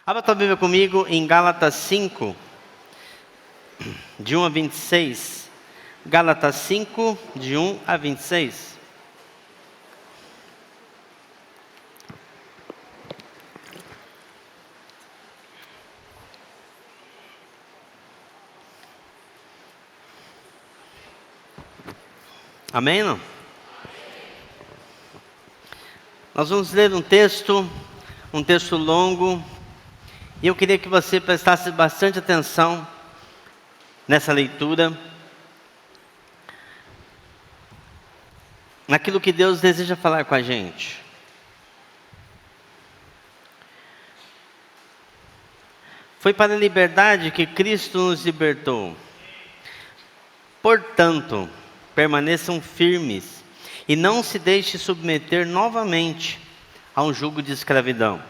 Abra tua Bíblia comigo em Gálatas 5, de 1 a 26. Gálatas 5, de 1 a 26. Amém, não? Nós vamos ler um texto longo, e eu queria que você prestasse bastante atenção nessa leitura, naquilo que Deus deseja falar com a gente. Foi para a liberdade que Cristo nos libertou. Portanto, permaneçam firmes e não se deixe submeter novamente a um jugo de escravidão.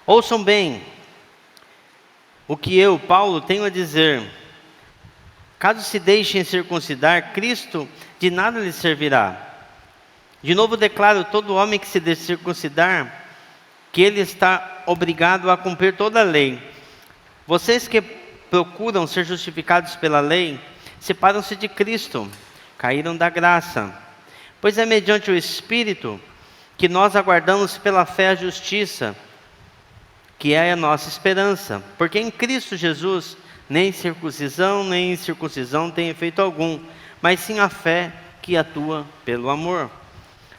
Ouçam bem o que eu, Paulo, tenho a dizer. Caso se deixem circuncidar, Cristo de nada lhes servirá. De novo declaro: todo homem que se deixe circuncidar, que ele está obrigado a cumprir toda a lei. Vocês que procuram ser justificados pela lei, separam-se de Cristo, caíram da graça. Pois é mediante o Espírito que nós aguardamos pela fé a justiça, que é a nossa esperança. Porque em Cristo Jesus, nem circuncisão nem incircuncisão tem efeito algum, mas sim a fé que atua pelo amor.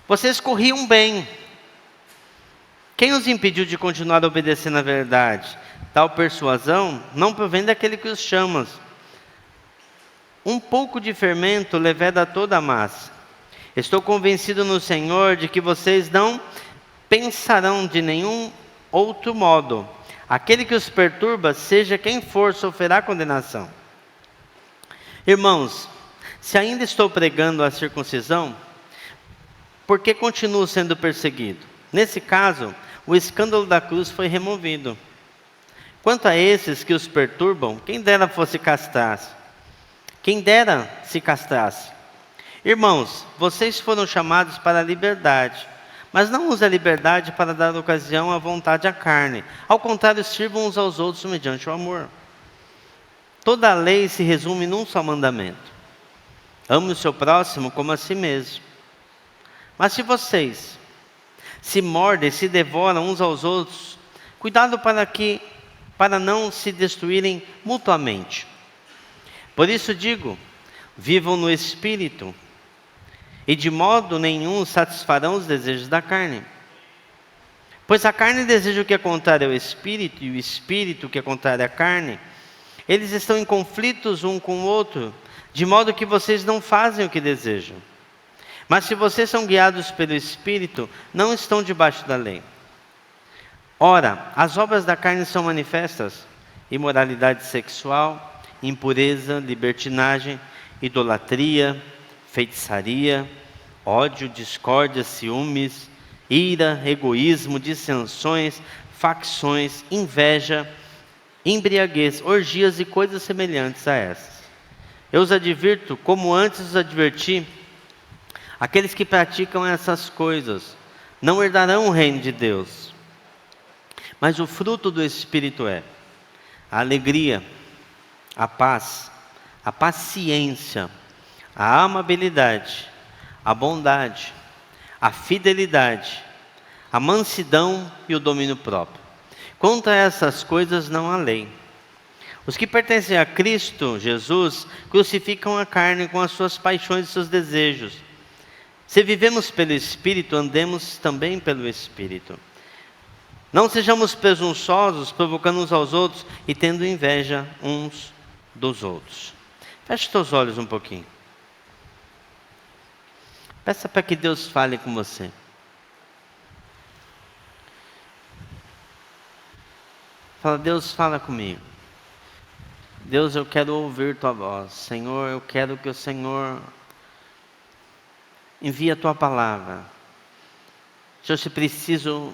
Vocês corriam bem. Quem os impediu de continuar obedecendo a verdade? Tal persuasão não provém daquele que os chama. Um pouco de fermento leveda toda a massa. Estou convencido no Senhor de que vocês não pensarão de nenhum outro modo. Aquele que os perturba, seja quem for, sofrerá condenação. Irmãos, se ainda estou pregando a circuncisão, por que continuo sendo perseguido? Nesse caso, o escândalo da cruz foi removido. Quanto a esses que os perturbam, quem dera fosse castrasse. Quem dera se castrasse. Irmãos, vocês foram chamados para a liberdade, mas não use a liberdade para dar ocasião à vontade à carne. Ao contrário, sirvam uns aos outros mediante o amor. Toda a lei se resume num só mandamento: ame o seu próximo como a si mesmo. Mas se vocês se mordem, se devoram uns aos outros, cuidado para não se destruírem mutuamente. Por isso digo, vivam no Espírito, e de modo nenhum satisfarão os desejos da carne. Pois a carne deseja o que é contrário ao Espírito, e o Espírito o que é contrário à carne. Eles estão em conflitos um com o outro, de modo que vocês não fazem o que desejam. Mas se vocês são guiados pelo Espírito, não estão debaixo da lei. Ora, as obras da carne são manifestas: imoralidade sexual, impureza, libertinagem, idolatria, feitiçaria, ódio, discórdia, ciúmes, ira, egoísmo, dissensões, facções, inveja, embriaguez, orgias e coisas semelhantes a essas. Eu os advirto, como antes os adverti: aqueles que praticam essas coisas não herdarão o reino de Deus. Mas o fruto do Espírito é a alegria, a paz, a paciência, a amabilidade, a bondade, a fidelidade, a mansidão e o domínio próprio. Contra essas coisas não há lei. Os que pertencem a Cristo Jesus crucificam a carne com as suas paixões e seus desejos. Se vivemos pelo Espírito, andemos também pelo Espírito. Não sejamos presunçosos, provocando uns aos outros e tendo inveja uns dos outros. Feche seus olhos um pouquinho. Peça para que Deus fale com você. Fala: Deus, fala comigo. Deus, eu quero ouvir tua voz. Senhor, eu quero que o Senhor envie a tua palavra. Senhor, se preciso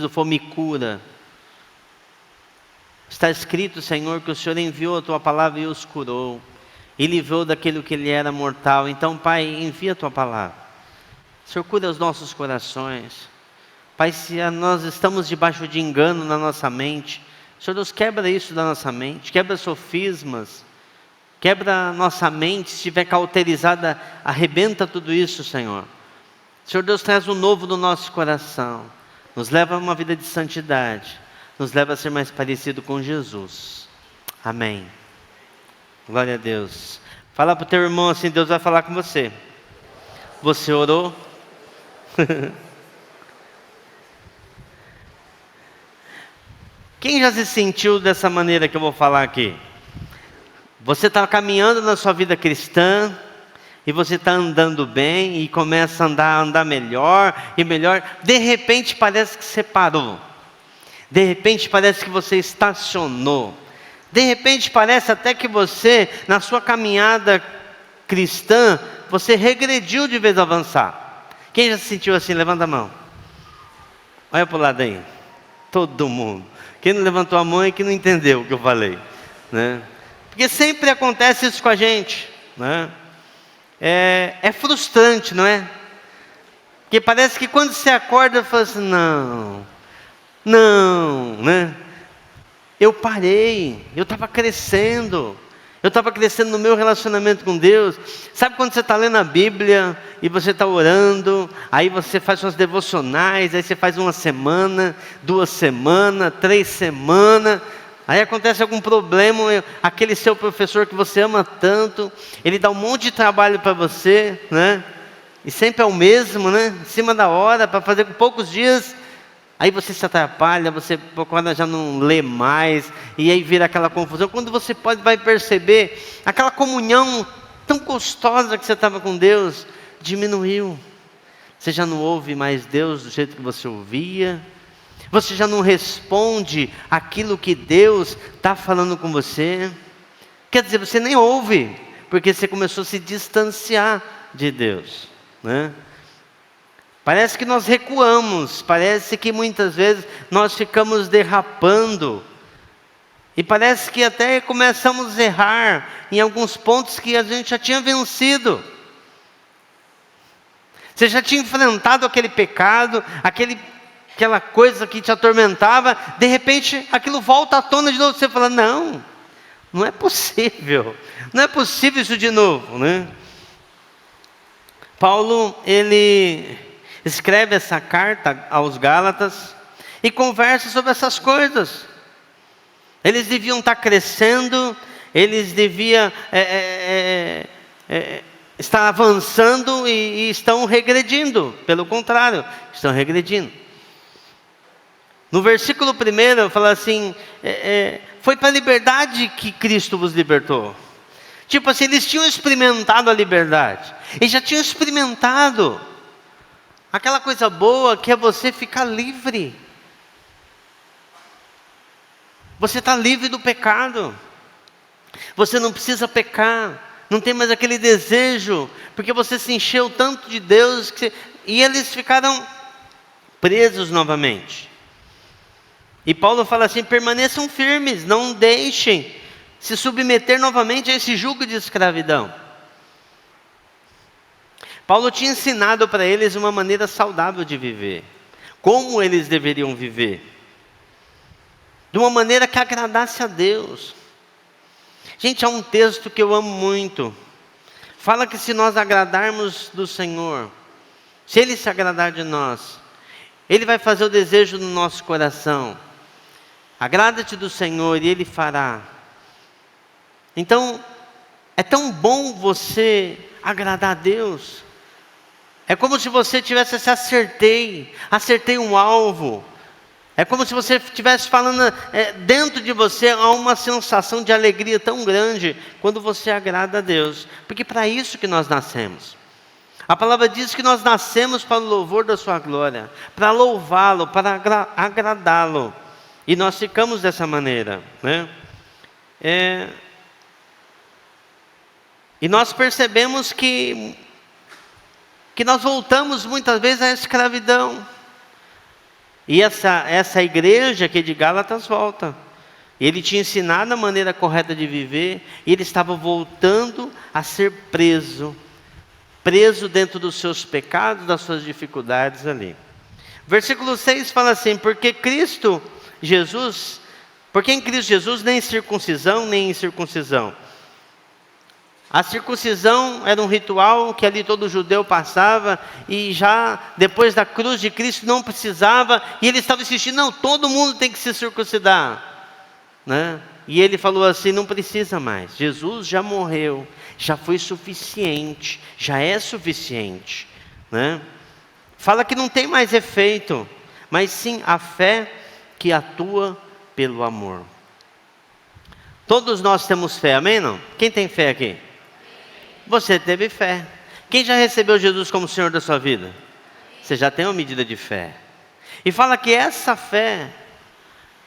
for, me cura. Está escrito, Senhor, que o Senhor enviou a tua palavra e os curou, e livrou daquilo que ele era mortal. Então, Pai, envia a tua palavra. Senhor, cura os nossos corações. Pai, se nós estamos debaixo de engano na nossa mente, Senhor Deus, quebra isso da nossa mente, quebra sofismas, quebra a nossa mente, se estiver cauterizada, arrebenta tudo isso, Senhor. Senhor Deus, traz o novo do nosso coração, nos leva a uma vida de santidade, nos leva a ser mais parecido com Jesus. Amém. Glória a Deus. Fala para o teu irmão assim, Deus vai falar com você. Você orou? Quem já se sentiu dessa maneira que eu vou falar aqui? Você está caminhando na sua vida cristã, e você está andando bem, e começa a andar melhor e melhor. De repente parece que você parou. De repente parece que você estacionou. De repente parece até que você, na sua caminhada cristã, você regrediu de vez de avançar. Quem já se sentiu assim? Levanta a mão. Olha para o lado aí. Todo mundo. Quem não levantou a mão é que não entendeu o que eu falei, né? Porque sempre acontece isso com a gente, né? É frustrante, não é? Porque parece que quando você acorda, fala assim, não, né? Eu parei, eu estava crescendo no meu relacionamento com Deus. Sabe quando você está lendo a Bíblia e você está orando, aí você faz suas devocionais, aí você faz 1 semana, 2 semanas, 3 semanas, aí acontece algum problema, aquele seu professor que você ama tanto, ele dá um monte de trabalho para você, né? E sempre é o mesmo, né? Em cima da hora, para fazer com poucos dias. Aí você se atrapalha, você procura já não lê mais, e aí vira aquela confusão. Quando você vai perceber, aquela comunhão tão gostosa que você estava com Deus, diminuiu. Você já não ouve mais Deus do jeito que você ouvia. Você já não responde aquilo que Deus está falando com você. Quer dizer, você nem ouve, porque você começou a se distanciar de Deus, né? Parece que nós recuamos, parece que muitas vezes nós ficamos derrapando. E parece que até começamos a errar em alguns pontos que a gente já tinha vencido. Você já tinha enfrentado aquele pecado, aquela coisa que te atormentava, de repente aquilo volta à tona de novo. Você fala, não é possível isso de novo, né? Paulo, ele escreve essa carta aos Gálatas e conversa sobre essas coisas. Eles deviam estar crescendo, eles deviam estar avançando e estão regredindo. Pelo contrário, estão regredindo. No versículo 1 fala assim, foi para a liberdade que Cristo vos libertou. Tipo assim, eles tinham experimentado a liberdade, eles já tinham experimentado aquela coisa boa que é você ficar livre. Você está livre do pecado. Você não precisa pecar. Não tem mais aquele desejo. Porque você se encheu tanto de Deus. E eles ficaram presos novamente. E Paulo fala assim, permaneçam firmes. Não deixem se submeter novamente a esse jugo de escravidão. Paulo tinha ensinado para eles uma maneira saudável de viver. Como eles deveriam viver. De uma maneira que agradasse a Deus. Gente, há um texto que eu amo muito. Fala que se nós agradarmos do Senhor, se Ele se agradar de nós, Ele vai fazer o desejo no nosso coração. Agrada-te do Senhor e Ele fará. Então, é tão bom você agradar a Deus. É como se você tivesse esse acertei um alvo. É como se você estivesse falando, dentro de você há uma sensação de alegria tão grande quando você agrada a Deus. Porque para isso que nós nascemos. A palavra diz que nós nascemos para o louvor da sua glória, para louvá-lo, para agradá-lo. E nós ficamos dessa maneira, né? E nós percebemos que nós voltamos muitas vezes à escravidão. E essa igreja aqui de Gálatas volta. Ele tinha ensinado a maneira correta de viver, e ele estava voltando a ser preso dentro dos seus pecados, das suas dificuldades ali. Versículo 6 fala assim: porque em Cristo Jesus nem circuncisão, nem incircuncisão. A circuncisão era um ritual que ali todo judeu passava, e já depois da cruz de Cristo não precisava, e ele estava insistindo: não, todo mundo tem que se circuncidar, né? E ele falou assim: não precisa mais, Jesus já morreu, já foi suficiente, já é suficiente, né? Fala que não tem mais efeito, mas sim a fé que atua pelo amor. Todos nós temos fé, amém não? Quem tem fé aqui? Você teve fé. Quem já recebeu Jesus como Senhor da sua vida? Você já tem uma medida de fé. E fala que essa fé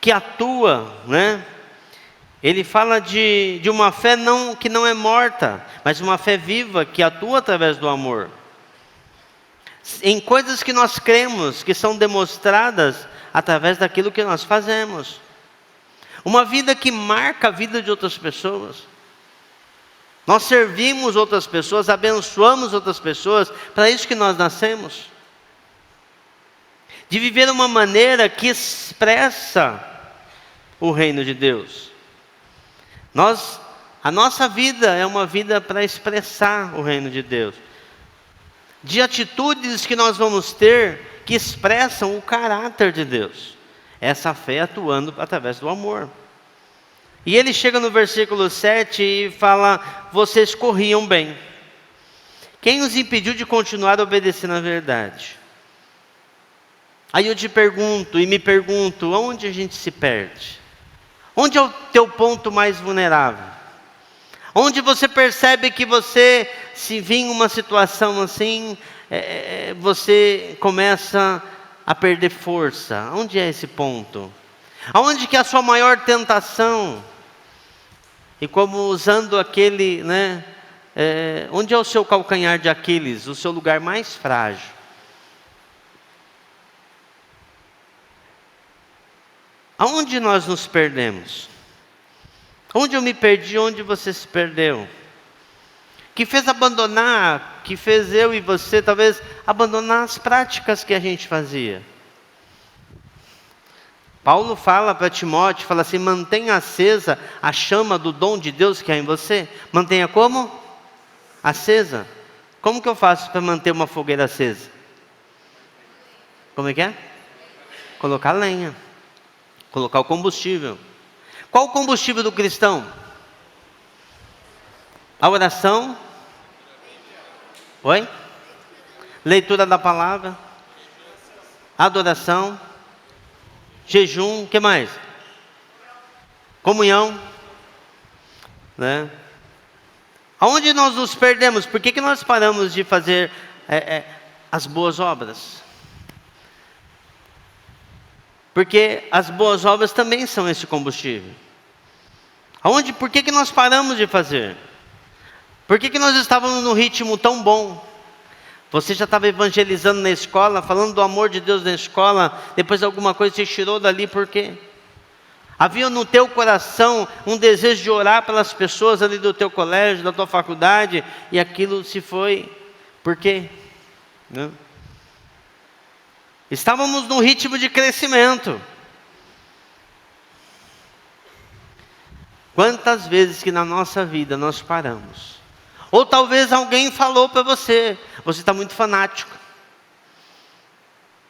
que atua, né? Ele fala de uma fé que não é morta, mas uma fé viva que atua através do amor. Em coisas que nós cremos, que são demonstradas através daquilo que nós fazemos. Uma vida que marca a vida de outras pessoas. Nós servimos outras pessoas, abençoamos outras pessoas, para isso que nós nascemos. De viver uma maneira que expressa o reino de Deus. A nossa vida é uma vida para expressar o reino de Deus. De atitudes que nós vamos ter que expressam o caráter de Deus. Essa fé atuando através do amor. E ele chega no versículo 7 e fala: vocês corriam bem. Quem os impediu de continuar obedecendo à verdade? Aí eu te pergunto e me pergunto: onde a gente se perde? Onde é o teu ponto mais vulnerável? Onde você percebe que você, se vir uma situação assim, você começa a perder força? Onde é esse ponto? Aonde que é a sua maior tentação? E como usando aquele, né? Onde é o seu calcanhar de Aquiles? O seu lugar mais frágil? Aonde nós nos perdemos? Onde eu me perdi, onde você se perdeu? Que fez abandonar, que fez eu e você talvez abandonar as práticas que a gente fazia. Paulo fala para Timóteo, fala assim: mantenha acesa a chama do dom de Deus que há em você. Mantenha como? Acesa. Como que eu faço para manter uma fogueira acesa? Como é que é? Colocar lenha. Colocar o combustível. Qual o combustível do cristão? A oração. Oi? Leitura da palavra. Adoração. Jejum. O que mais? Comunhão. Né? Aonde nós nos perdemos? Por que nós paramos de fazer as boas obras? Porque as boas obras também são esse combustível. Por que nós paramos de fazer? Por que nós estávamos num ritmo tão bom? Você já estava evangelizando na escola, falando do amor de Deus na escola, depois alguma coisa você tirou dali, por quê? Havia no teu coração um desejo de orar pelas pessoas ali do teu colégio, da tua faculdade, e aquilo se foi. Por quê? Não? Estávamos num ritmo de crescimento. Quantas vezes que na nossa vida nós paramos? Ou talvez alguém falou para você: você está muito fanático.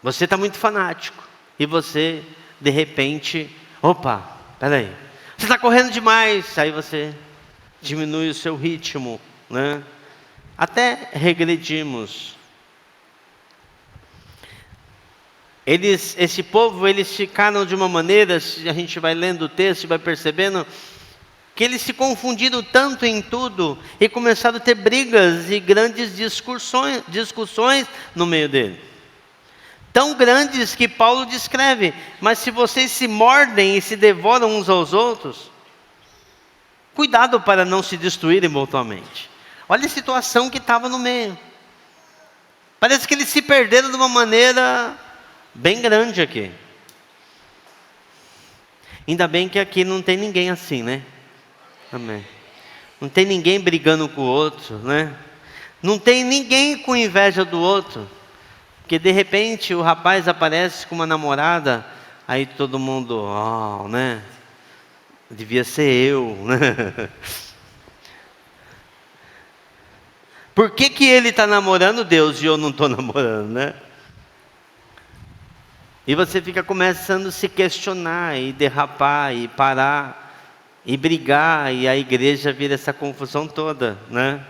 Você está muito fanático. E você, de repente, opa, peraí, você está correndo demais. Aí você diminui o seu ritmo, né? Até regredimos. Esse povo, eles ficaram de uma maneira, se a gente vai lendo o texto e vai percebendo, que eles se confundiram tanto em tudo, e começaram a ter brigas e grandes discussões no meio dele. Tão grandes que Paulo descreve: mas se vocês se mordem e se devoram uns aos outros, cuidado para não se destruírem mutuamente. Olha a situação que estava no meio. Parece que eles se perderam de uma maneira bem grande aqui. Ainda bem que aqui não tem ninguém assim, né? Amém. Não tem ninguém brigando com o outro, né? Não tem ninguém com inveja do outro. Porque de repente o rapaz aparece com uma namorada, aí todo mundo, né? Devia ser eu, né? Por que ele está namorando Deus e eu não estou namorando, né? E você fica começando a se questionar e derrapar e parar e brigar, e a igreja vira essa confusão toda, né?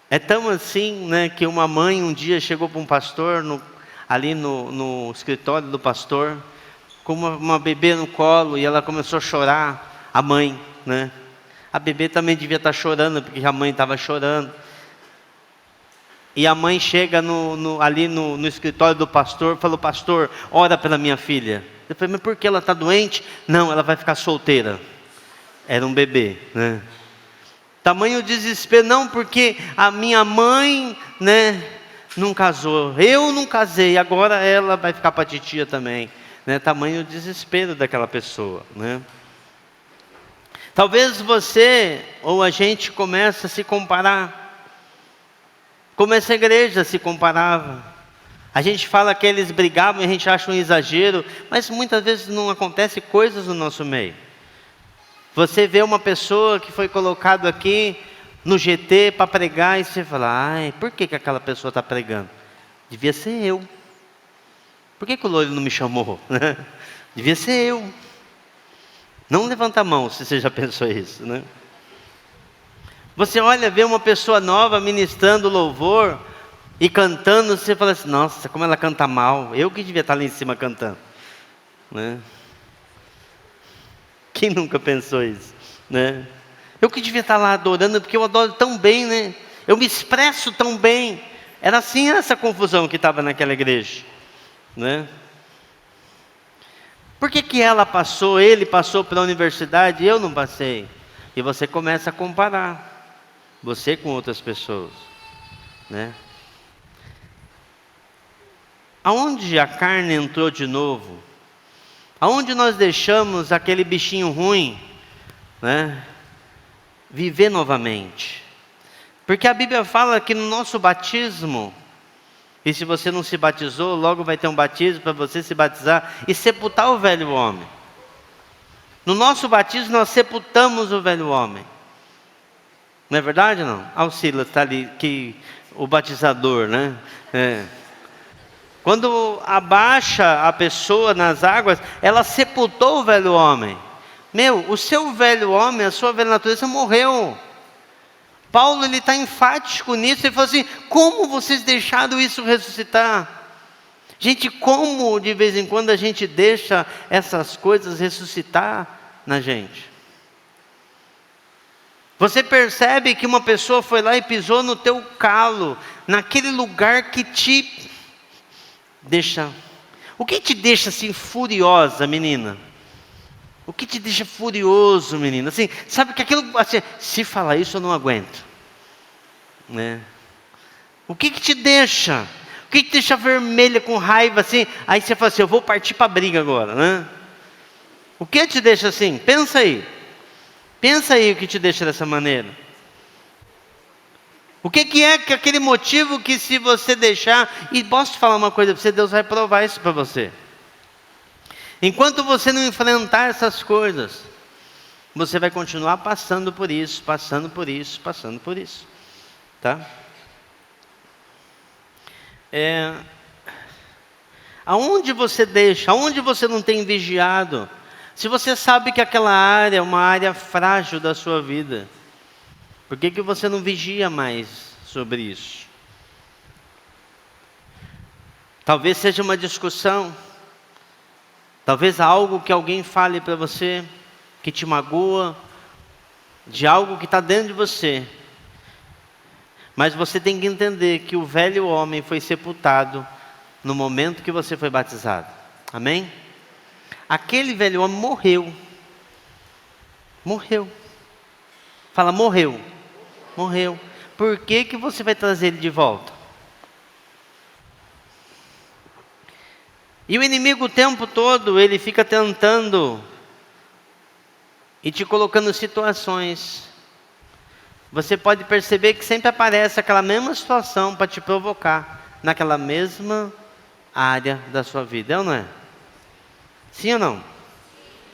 É tão assim, né, que uma mãe um dia chegou para um pastor, ali no escritório do pastor, com uma bebê no colo, e ela começou a chorar, a mãe, né? A bebê também devia estar chorando, porque a mãe estava chorando. E a mãe chega ali no escritório do pastor, falou: pastor, ora pela minha filha. Eu falei: mas por que ela está doente? Não, ela vai ficar solteira. Era um bebê, né? Tamanho desespero, não, porque a minha mãe, né, não casou. Eu não casei, agora ela vai ficar para a titia também, né? Tamanho desespero daquela pessoa, né? Talvez você ou a gente comece a se comparar. Como essa igreja se comparava. A gente fala que eles brigavam e a gente acha um exagero, mas muitas vezes não acontece coisas no nosso meio. Você vê uma pessoa que foi colocado aqui no GT para pregar e você fala: ai, por que aquela pessoa está pregando? Devia ser eu. Por que o loiro não me chamou? Devia ser eu. Não levanta a mão se você já pensou isso, né? Você olha, vê uma pessoa nova ministrando louvor e cantando, você fala assim: nossa, como ela canta mal, eu que devia estar lá em cima cantando, né? Quem nunca pensou isso, né? Eu que devia estar lá adorando, porque eu adoro tão bem, né? Eu me expresso tão bem. Era assim essa confusão que estava naquela igreja, né? Por que ela passou, ele passou pela universidade e eu não passei? E você começa a comparar você com outras pessoas, né? Aonde a carne entrou de novo? Aonde nós deixamos aquele bichinho ruim, né, viver novamente? Porque a Bíblia fala que no nosso batismo, e se você não se batizou, logo vai ter um batismo para você se batizar e sepultar o velho homem. No nosso batismo nós sepultamos o velho homem. Não é verdade, não? Ah, o Silas está ali, o batizador, né? Quando abaixa a pessoa nas águas, ela sepultou o velho homem. O seu velho homem, a sua velha natureza morreu. Paulo está enfático nisso, ele fala assim: como vocês deixaram isso ressuscitar? Gente, como de vez em quando a gente deixa essas coisas ressuscitar na gente? Você percebe que uma pessoa foi lá e pisou no teu calo, naquele lugar que te deixa... O que te deixa assim furiosa, menina? O que te deixa furioso, menina? Assim, sabe que aquilo... Assim, se falar isso eu não aguento, né? O que te deixa? O que te deixa vermelha com raiva assim? Aí você fala assim: eu vou partir para a briga agora, né? O que te deixa assim? Pensa aí. Pensa aí o que te deixa dessa maneira. O que é que aquele motivo que se você deixar... E posso te falar uma coisa para você, Deus vai provar isso para você. Enquanto você não enfrentar essas coisas, você vai continuar passando por isso, passando por isso, passando por isso. Tá? Aonde você deixa, aonde você não tem vigiado... Se você sabe que aquela área é uma área frágil da sua vida, por que você não vigia mais sobre isso? Talvez seja uma discussão, talvez algo que alguém fale para você, que te magoa, de algo que está dentro de você. Mas você tem que entender que o velho homem foi sepultado no momento que você foi batizado. Amém? Aquele velho homem morreu. Morreu. Fala: morreu. Morreu. Por que você vai trazer ele de volta? E o inimigo o tempo todo, ele fica tentando e te colocando em situações. Você pode perceber que sempre aparece aquela mesma situação para te provocar. naquela mesma área da sua vida, é ou não é? Sim ou não?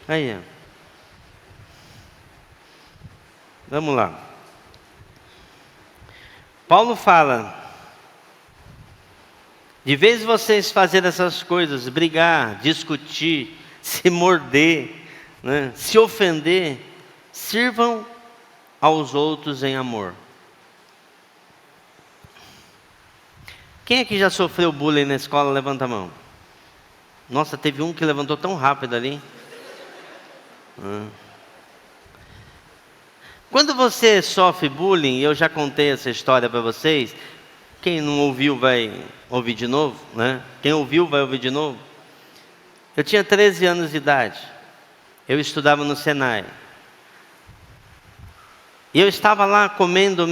Aí, ó. Vamos lá. Paulo fala, de vez em vocês fazerem essas coisas, brigar, discutir, se morder, né, se ofender, sirvam aos outros em amor. Quem aqui já sofreu bullying na escola? Levanta a mão. Nossa, teve um que levantou tão rápido ali. Quando você sofre bullying, eu já contei essa história para vocês. Quem não ouviu vai ouvir de novo, né? Quem ouviu vai ouvir de novo. Eu tinha 13 anos de idade. Eu estudava no Senai. E eu estava lá comendo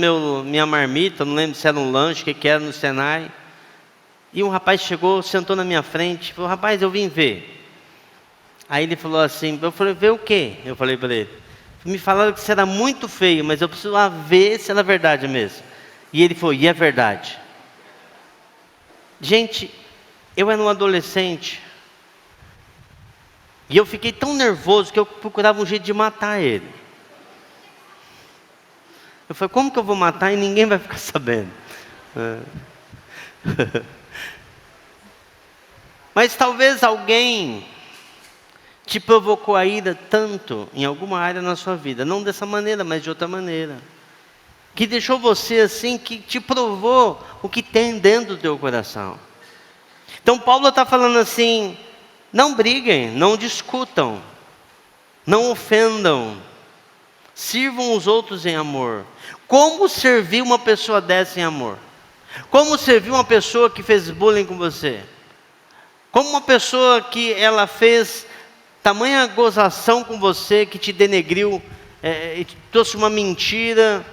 minha marmita, não lembro se era um lanche, o que era no Senai. E um rapaz chegou, sentou na minha frente, falou, rapaz, eu vim ver. Aí ele falou assim, eu falei, ver o quê? Eu falei para ele, me falaram que você era muito feio, mas eu preciso lá ver se era verdade mesmo. E ele falou, e é verdade. Gente, eu era um adolescente. E eu fiquei tão nervoso que eu procurava um jeito de matar ele. Eu falei, como que eu vou matar e ninguém vai ficar sabendo? Mas talvez alguém te provocou a ira tanto em alguma área na sua vida, não dessa maneira, mas de outra maneira, que deixou você assim, que te provou o que tem dentro do teu coração. Então Paulo está falando assim, não briguem, não discutam, não ofendam, sirvam os outros em amor. Como servir uma pessoa dessa em amor? Como servir uma pessoa que fez bullying com você? Como uma pessoa que ela fez tamanha gozação com você, que te denegriu, e trouxe uma mentira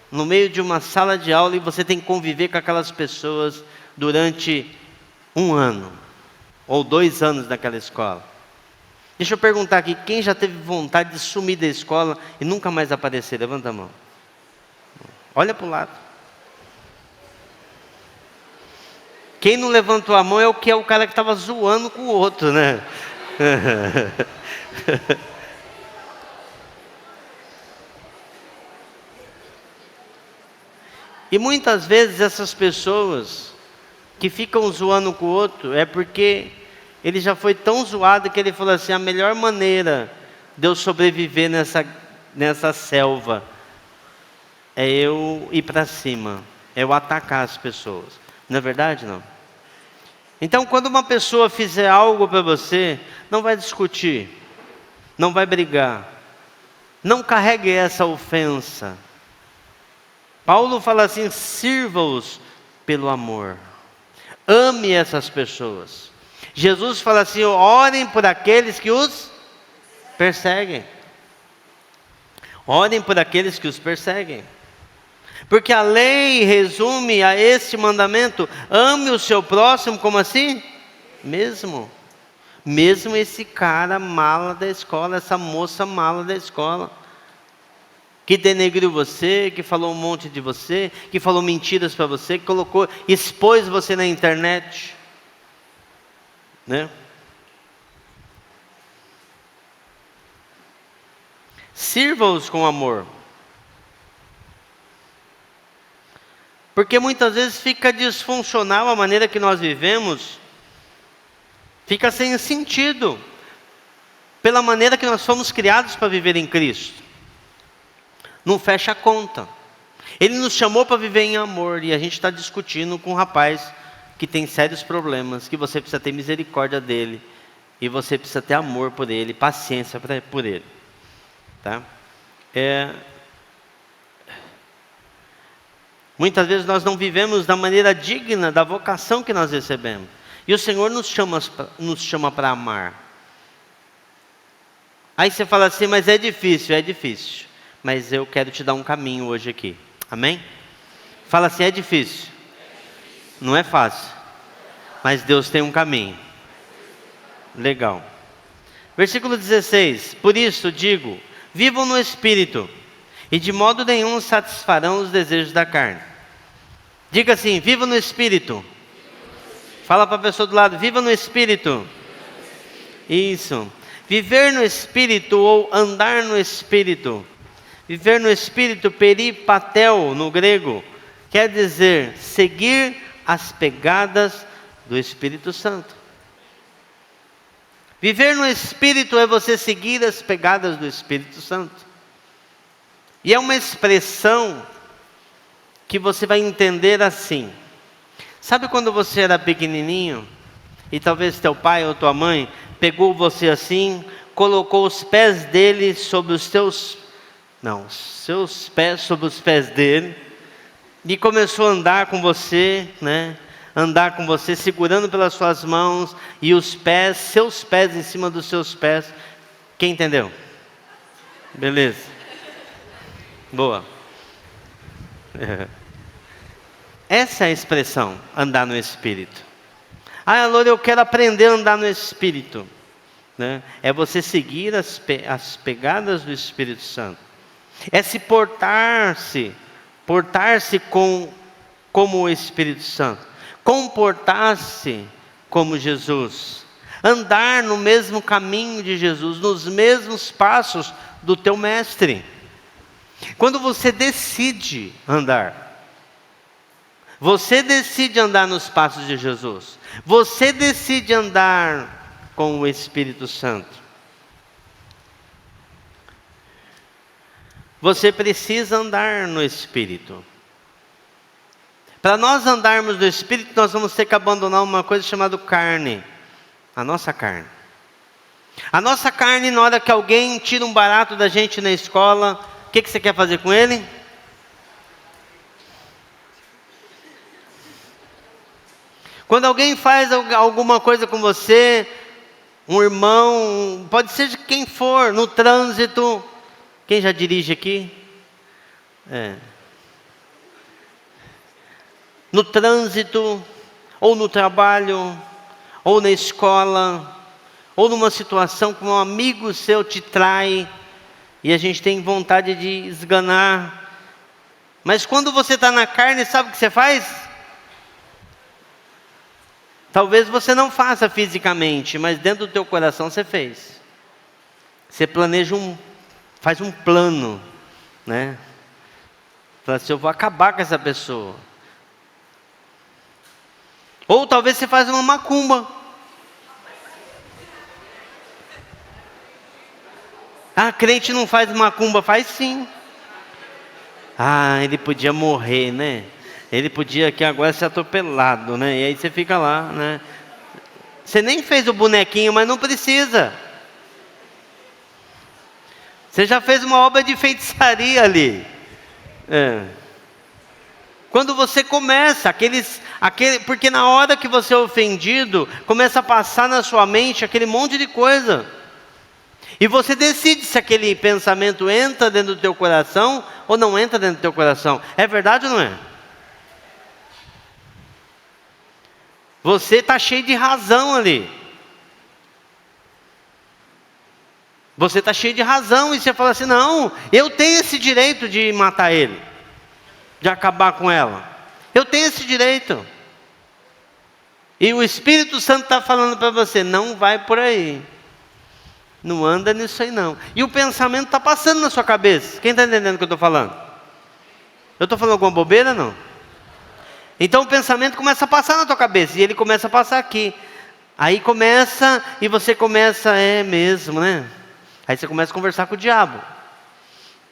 no meio de uma sala de aula e você tem que conviver com aquelas pessoas durante 1 ano ou 2 anos naquela escola. Deixa eu perguntar aqui, quem já teve vontade de sumir da escola e nunca mais aparecer? Levanta a mão. Olha para o lado. Quem não levantou a mão é o cara que estava zoando com o outro, né? E muitas vezes essas pessoas que ficam zoando com o outro é porque ele já foi tão zoado que ele falou assim, a melhor maneira de eu sobreviver nessa selva é eu ir para cima, é eu atacar as pessoas. Não é verdade, não? Então, quando uma pessoa fizer algo para você, não vai discutir, não vai brigar, não carregue essa ofensa. Paulo fala assim, sirva-os pelo amor, ame essas pessoas. Jesus fala assim, orem por aqueles que os perseguem. Orem por aqueles que os perseguem. Porque a lei resume a este mandamento, ame o seu próximo, como assim? Mesmo esse cara mala da escola, essa moça mala da escola, que denegriu você, que falou um monte de você, que falou mentiras para você, que expôs você na internet, né? Sirva-os com amor. Porque muitas vezes fica disfuncional a maneira que nós vivemos, fica sem sentido, pela maneira que nós fomos criados para viver em Cristo. Não fecha a conta. Ele nos chamou para viver em amor, e a gente está discutindo com um rapaz que tem sérios problemas, que você precisa ter misericórdia dele, e você precisa ter amor por ele, paciência por ele. Tá? Muitas vezes nós não vivemos da maneira digna da vocação que nós recebemos. E o Senhor nos chama para amar. Aí você fala assim, mas é difícil. Mas eu quero te dar um caminho hoje aqui. Amém? Fala assim, é difícil. Não é fácil. Mas Deus tem um caminho. Legal. Versículo 16. Por isso digo, vivam no Espírito, e de modo nenhum satisfarão os desejos da carne. Diga assim, viva no Espírito, Fala para a pessoa do lado, viva no Espírito. Isso. Viver no Espírito ou andar no Espírito. Viver no Espírito, peripatel no grego, quer dizer seguir as pegadas do Espírito Santo. Viver no Espírito é você seguir as pegadas do Espírito Santo. E é uma expressão que você vai entender assim. Sabe quando você era pequenininho e talvez teu pai ou tua mãe pegou você assim, colocou os pés dele sobre os seus pés sobre os pés dele e começou a andar com você, né? Andar com você, segurando pelas suas mãos e os pés, seus pés em cima dos seus pés. Quem entendeu? Beleza. Boa. Essa é a expressão, andar no Espírito. Ah, Loura, eu quero aprender a andar no Espírito. Né? É você seguir as pegadas do Espírito Santo. É se portar-se como o Espírito Santo. Comportar-se como Jesus. Andar no mesmo caminho de Jesus, nos mesmos passos do teu mestre. Quando você decide andar, você decide andar nos passos de Jesus. Você decide andar com o Espírito Santo. Você precisa andar no Espírito. Para nós andarmos no Espírito, nós vamos ter que abandonar uma coisa chamada carne. A nossa carne. A nossa carne, na hora que alguém tira um barato da gente na escola, o que você quer fazer com ele? Quando alguém faz alguma coisa com você, um irmão, pode ser de quem for, no trânsito, quem já dirige aqui? No trânsito, ou no trabalho, ou na escola, ou numa situação que um amigo seu te trai, e a gente tem vontade de esganar. Mas quando você está na carne, sabe o que você faz? Talvez você não faça fisicamente, mas dentro do teu coração você fez. Você planeja faz um plano, né? Fala assim, eu vou acabar com essa pessoa. Ou talvez você faz uma macumba. Ah, crente não faz macumba, faz sim. Ah, ele podia morrer, né? Ele podia aqui agora ser atropelado, né? E aí você fica lá, né? Você nem fez o bonequinho, mas não precisa. Você já fez uma obra de feitiçaria ali. Quando você começa, porque na hora que você é ofendido, começa a passar na sua mente aquele monte de coisa. E você decide se aquele pensamento entra dentro do teu coração ou não entra dentro do teu coração. É verdade ou não é? Você está cheio de razão ali. Você está cheio de razão e você fala assim, não, eu tenho esse direito de matar ele, de acabar com ela. Eu tenho esse direito. E o Espírito Santo está falando para você, não vai por aí. Não anda nisso aí não. E o pensamento está passando na sua cabeça. Quem está entendendo o que eu estou falando? Eu estou falando alguma bobeira, não? Então o pensamento começa a passar na tua cabeça. E ele começa a passar aqui. Aí começa, e você começa, é mesmo, né? Aí você começa a conversar com o diabo.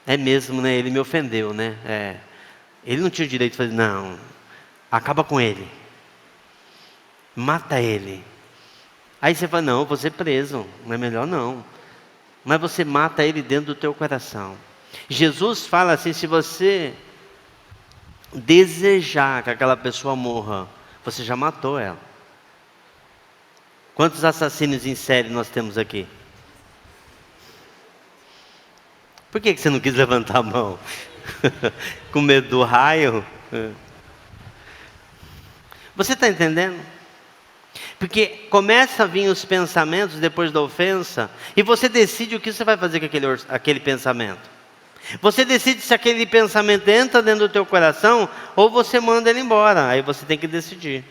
É mesmo, né? Ele me ofendeu, né? Ele não tinha o direito de fazer, não. Acaba com ele. Mata ele. Aí você fala, não, eu vou ser preso. Não é melhor não. Mas você mata ele dentro do teu coração. Jesus fala assim, se você desejar que aquela pessoa morra, você já matou ela. Quantos assassinos em série nós temos aqui? Por que você não quis levantar a mão? Com medo do raio? Você está entendendo? Porque começa a vir os pensamentos depois da ofensa, e você decide o que você vai fazer com aquele pensamento. Você decide se aquele pensamento entra dentro do teu coração, ou você manda ele embora. Aí você tem que decidir.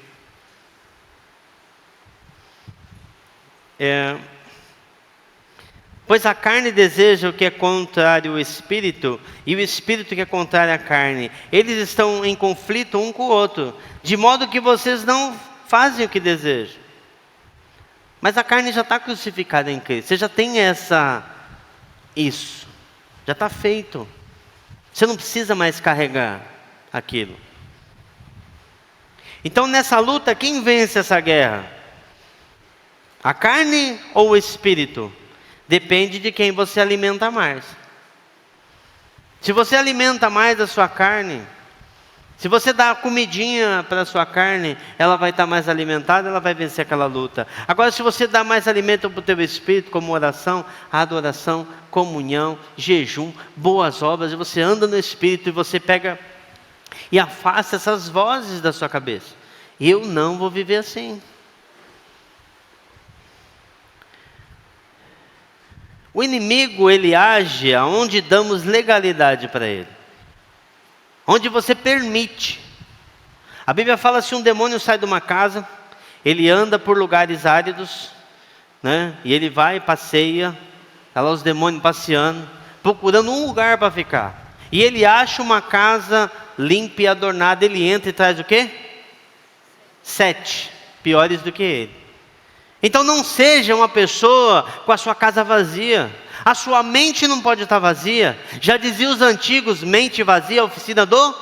Pois a carne deseja o que é contrário ao espírito, e o espírito que é contrário à carne. Eles estão em conflito um com o outro, de modo que vocês não fazem o que desejam. Mas a carne já está crucificada em Cristo. Você já tem isso. Já está feito. Você não precisa mais carregar aquilo. Então nessa luta, quem vence essa guerra? A carne ou o espírito? Depende de quem você alimenta mais. Se você alimenta mais a sua carne, se você dá comidinha para a sua carne, ela vai estar mais alimentada, ela vai vencer aquela luta. Agora, se você dá mais alimento para o teu espírito, como oração, adoração, comunhão, jejum, boas obras, e você anda no espírito e você pega e afasta essas vozes da sua cabeça. Eu não vou viver assim. O inimigo, ele age aonde damos legalidade para ele. Onde você permite. A Bíblia fala, se um demônio sai de uma casa, ele anda por lugares áridos, né? E ele vai, passeia, está lá os demônios passeando, procurando um lugar para ficar. E ele acha uma casa limpa e adornada, ele entra e traz o quê? 7 piores do que ele. Então não seja uma pessoa com a sua casa vazia. A sua mente não pode estar vazia. Já diziam os antigos, mente vazia, oficina do...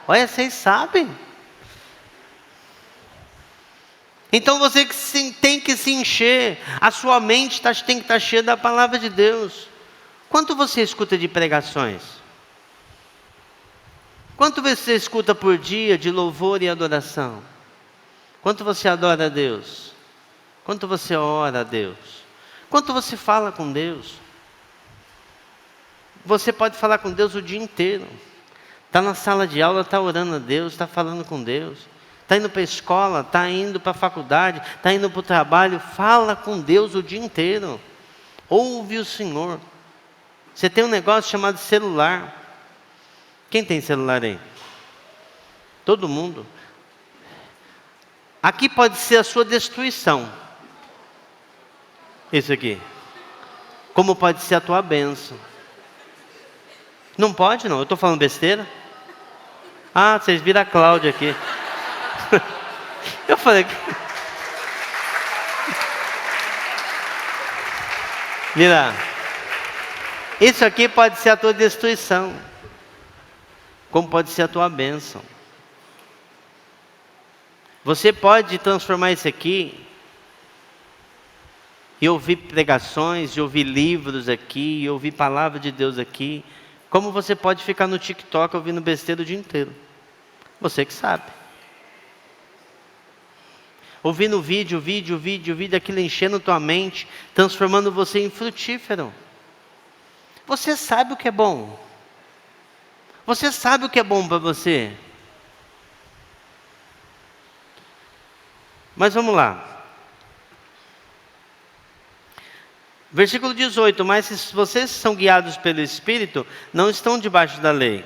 Olha, vocês sabem. Então você tem que se encher. A sua mente tem que estar cheia da palavra de Deus. Quanto você escuta de pregações? Quanto você escuta por dia de louvor e adoração? Quanto você adora a Deus? Quanto você ora a Deus? Quanto você fala com Deus? Você pode falar com Deus o dia inteiro. Está na sala de aula, está orando a Deus, está falando com Deus. Está indo para a escola, está indo para a faculdade, está indo para o trabalho. Fala com Deus o dia inteiro. Ouve o Senhor. Você tem um negócio chamado celular. Quem tem celular aí? Todo mundo. Aqui pode ser a sua destruição. Isso aqui. Como pode ser a tua bênção. Não pode não, eu estou falando besteira? Ah, vocês viram a Cláudia aqui. Eu falei... Mira, isso aqui pode ser a tua destruição. Como pode ser a tua bênção. Você pode transformar isso aqui e ouvir pregações, e ouvir livros aqui, e ouvir palavra de Deus aqui. Como você pode ficar no TikTok ouvindo besteira o dia inteiro. Você que sabe. Ouvindo vídeo, aquilo enchendo tua mente, transformando você em frutífero. Você sabe o que é bom. Você sabe o que é bom para você. Mas vamos lá. Versículo 18, mas se vocês são guiados pelo Espírito, não estão debaixo da lei.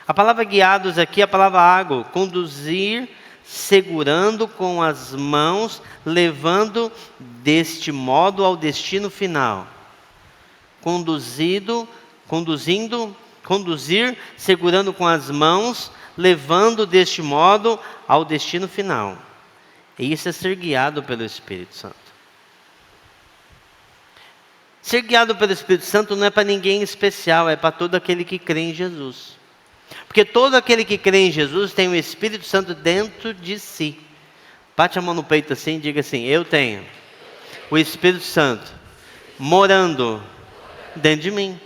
A palavra guiados aqui é a palavra água, conduzir, segurando com as mãos, levando deste modo ao destino final. Conduzir, segurando com as mãos, levando deste modo ao destino final. E isso é ser guiado pelo Espírito Santo. Ser guiado pelo Espírito Santo não é para ninguém especial, é para todo aquele que crê em Jesus. Porque todo aquele que crê em Jesus tem o Espírito Santo dentro de si. Bate a mão no peito assim e diga assim: eu tenho o Espírito Santo morando dentro de mim.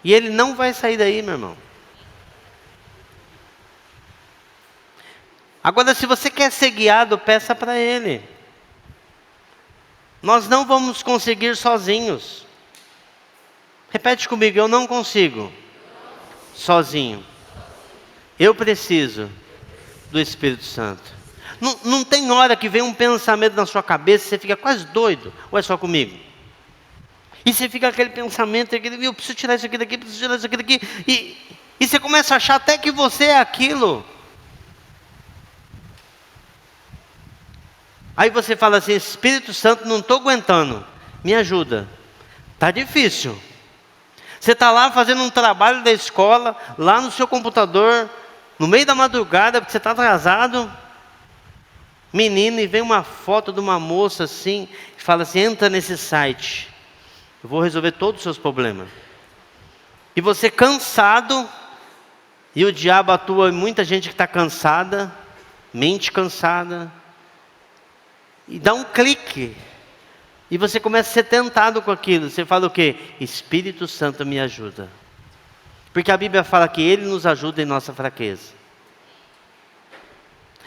E ele não vai sair daí, meu irmão. Agora, se você quer ser guiado, peça para ele. Nós não vamos conseguir sozinhos. Repete comigo: eu não consigo sozinho. Eu preciso do Espírito Santo. Não tem hora que vem um pensamento na sua cabeça e você fica quase doido. Ou é só comigo? E você fica aquele pensamento, eu preciso tirar isso aqui daqui, preciso tirar isso aqui daqui. E você começa a achar até que você é aquilo. Aí você fala assim: Espírito Santo, não estou aguentando, me ajuda. Está difícil. Você está lá fazendo um trabalho da escola, lá no seu computador, no meio da madrugada, porque você está atrasado. Menino, e vem uma foto de uma moça assim, e fala assim: entra nesse site, eu vou resolver todos os seus problemas. E você cansado, e o diabo atua em muita gente que está cansada, mente cansada, e dá um clique, e você começa a ser tentado com aquilo. Você fala o quê? Espírito Santo me ajuda. Porque a Bíblia fala que Ele nos ajuda em nossa fraqueza.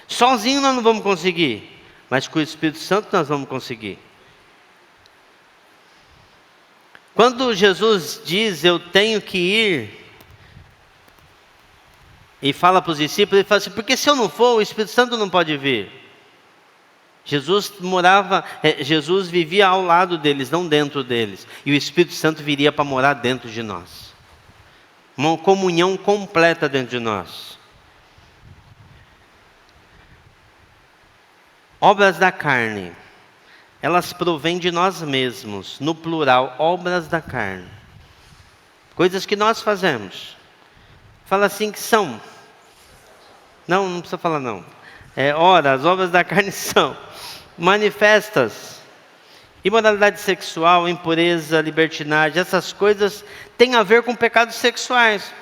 Sozinho nós não vamos conseguir, mas com o Espírito Santo nós vamos conseguir. Quando Jesus diz: eu tenho que ir, e fala para os discípulos, ele fala assim: porque se eu não for, o Espírito Santo não pode vir. Jesus vivia ao lado deles, não dentro deles. E o Espírito Santo viria para morar dentro de nós. Uma comunhão completa dentro de nós. Obras da carne, elas provêm de nós mesmos, no plural, obras da carne. Coisas que nós fazemos. Fala assim que são. Não precisa falar não. Ora, as obras da carne são manifestas: imoralidade sexual, impureza, libertinagem. Essas coisas têm a ver com pecados sexuais,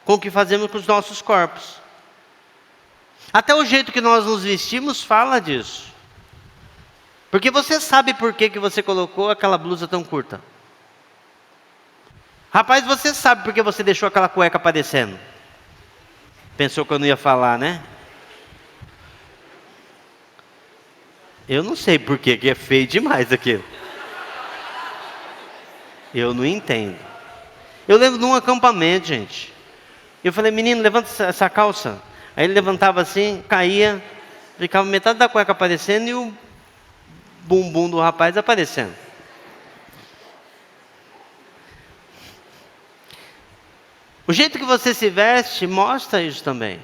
com o que fazemos com os nossos corpos. Até o jeito que nós nos vestimos fala disso. Porque você sabe por que você colocou aquela blusa tão curta. Rapaz, você sabe por que você deixou aquela cueca aparecendo. Pensou que eu não ia falar, né? Eu não sei por que é feio demais aquilo. Eu não entendo. Eu lembro de um acampamento, gente. Eu falei: menino, levanta essa calça. Aí ele levantava assim, caía, ficava metade da cueca aparecendo e o bumbum do rapaz aparecendo. O jeito que você se veste mostra isso também.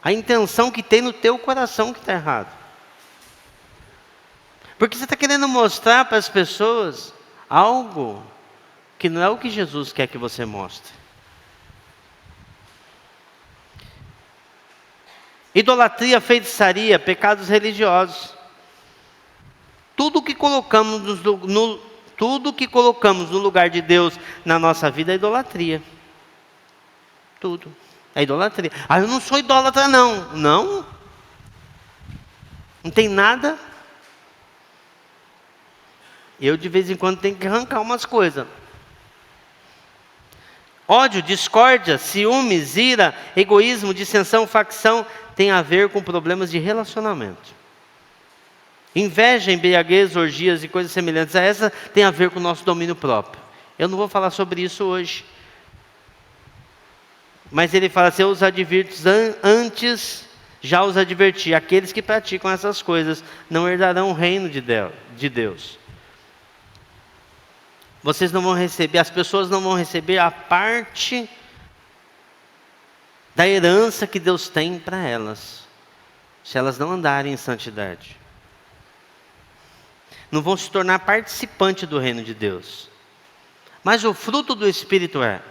A intenção que tem no teu coração que está errado. Porque você está querendo mostrar para as pessoas algo que não é o que Jesus quer que você mostre. Idolatria, feitiçaria, pecados religiosos. Tudo que colocamos no lugar de Deus na nossa vida é idolatria. Tudo é idolatria. Eu não sou idólatra não. Não tem nada. Eu de vez em quando tenho que arrancar umas coisas. Ódio, discórdia, ciúmes, ira, egoísmo, dissensão, facção, tem a ver com problemas de relacionamento. Inveja, embriaguez, orgias e coisas semelhantes a essa tem a ver com o nosso domínio próprio. Eu não vou falar sobre isso hoje. Mas ele fala assim: eu os advirto antes, já os adverti. Aqueles que praticam essas coisas não herdarão o reino de Deus. Vocês não vão receber, as pessoas não vão receber a parte da herança que Deus tem para elas, se elas não andarem em santidade. Não vão se tornar participante do reino de Deus. Mas o fruto do Espírito é.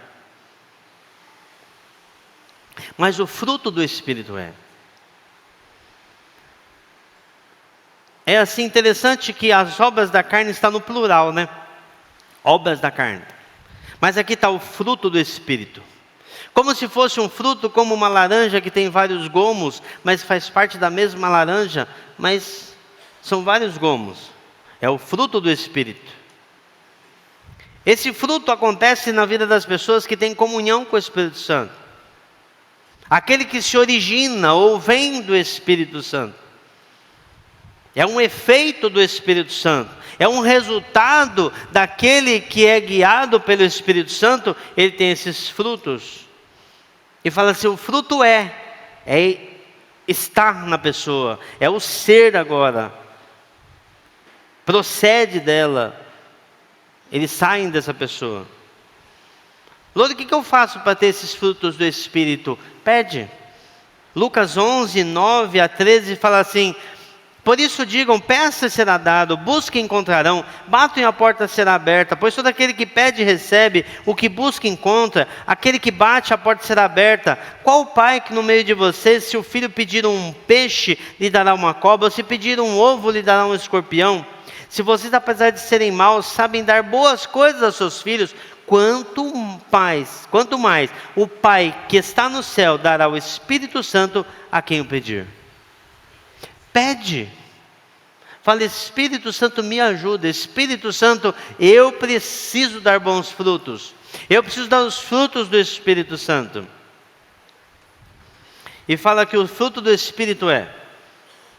É assim interessante que as obras da carne estão no plural, né? Obras da carne. Mas aqui está o fruto do Espírito. Como se fosse um fruto, como uma laranja que tem vários gomos, mas faz parte da mesma laranja, mas são vários gomos. É o fruto do Espírito. Esse fruto acontece na vida das pessoas que têm comunhão com o Espírito Santo. Aquele que se origina ou vem do Espírito Santo. É um efeito do Espírito Santo. É um resultado daquele que é guiado pelo Espírito Santo. Ele tem esses frutos. E fala assim: o fruto é estar na pessoa. É o ser agora. Procede dela. Eles saem dessa pessoa. Louro, o que eu faço para ter esses frutos do Espírito? Pede. Lucas 11, 9 a 13 fala assim: Por isso digam, peça e será dado, busquem e encontrarão, batem e a porta será aberta, pois todo aquele que pede recebe, o que busca encontra, aquele que bate a porta será aberta. Qual pai que no meio de vocês, se o filho pedir um peixe, lhe dará uma cobra, ou se pedir um ovo, lhe dará um escorpião? Se vocês, apesar de serem maus, sabem dar boas coisas aos seus filhos, quanto mais o Pai que está no céu dará o Espírito Santo a quem o pedir. Pede. Fala, Espírito Santo, me ajuda. Espírito Santo, eu preciso dar bons frutos. Eu preciso dar os frutos do Espírito Santo. E fala que o fruto do Espírito é,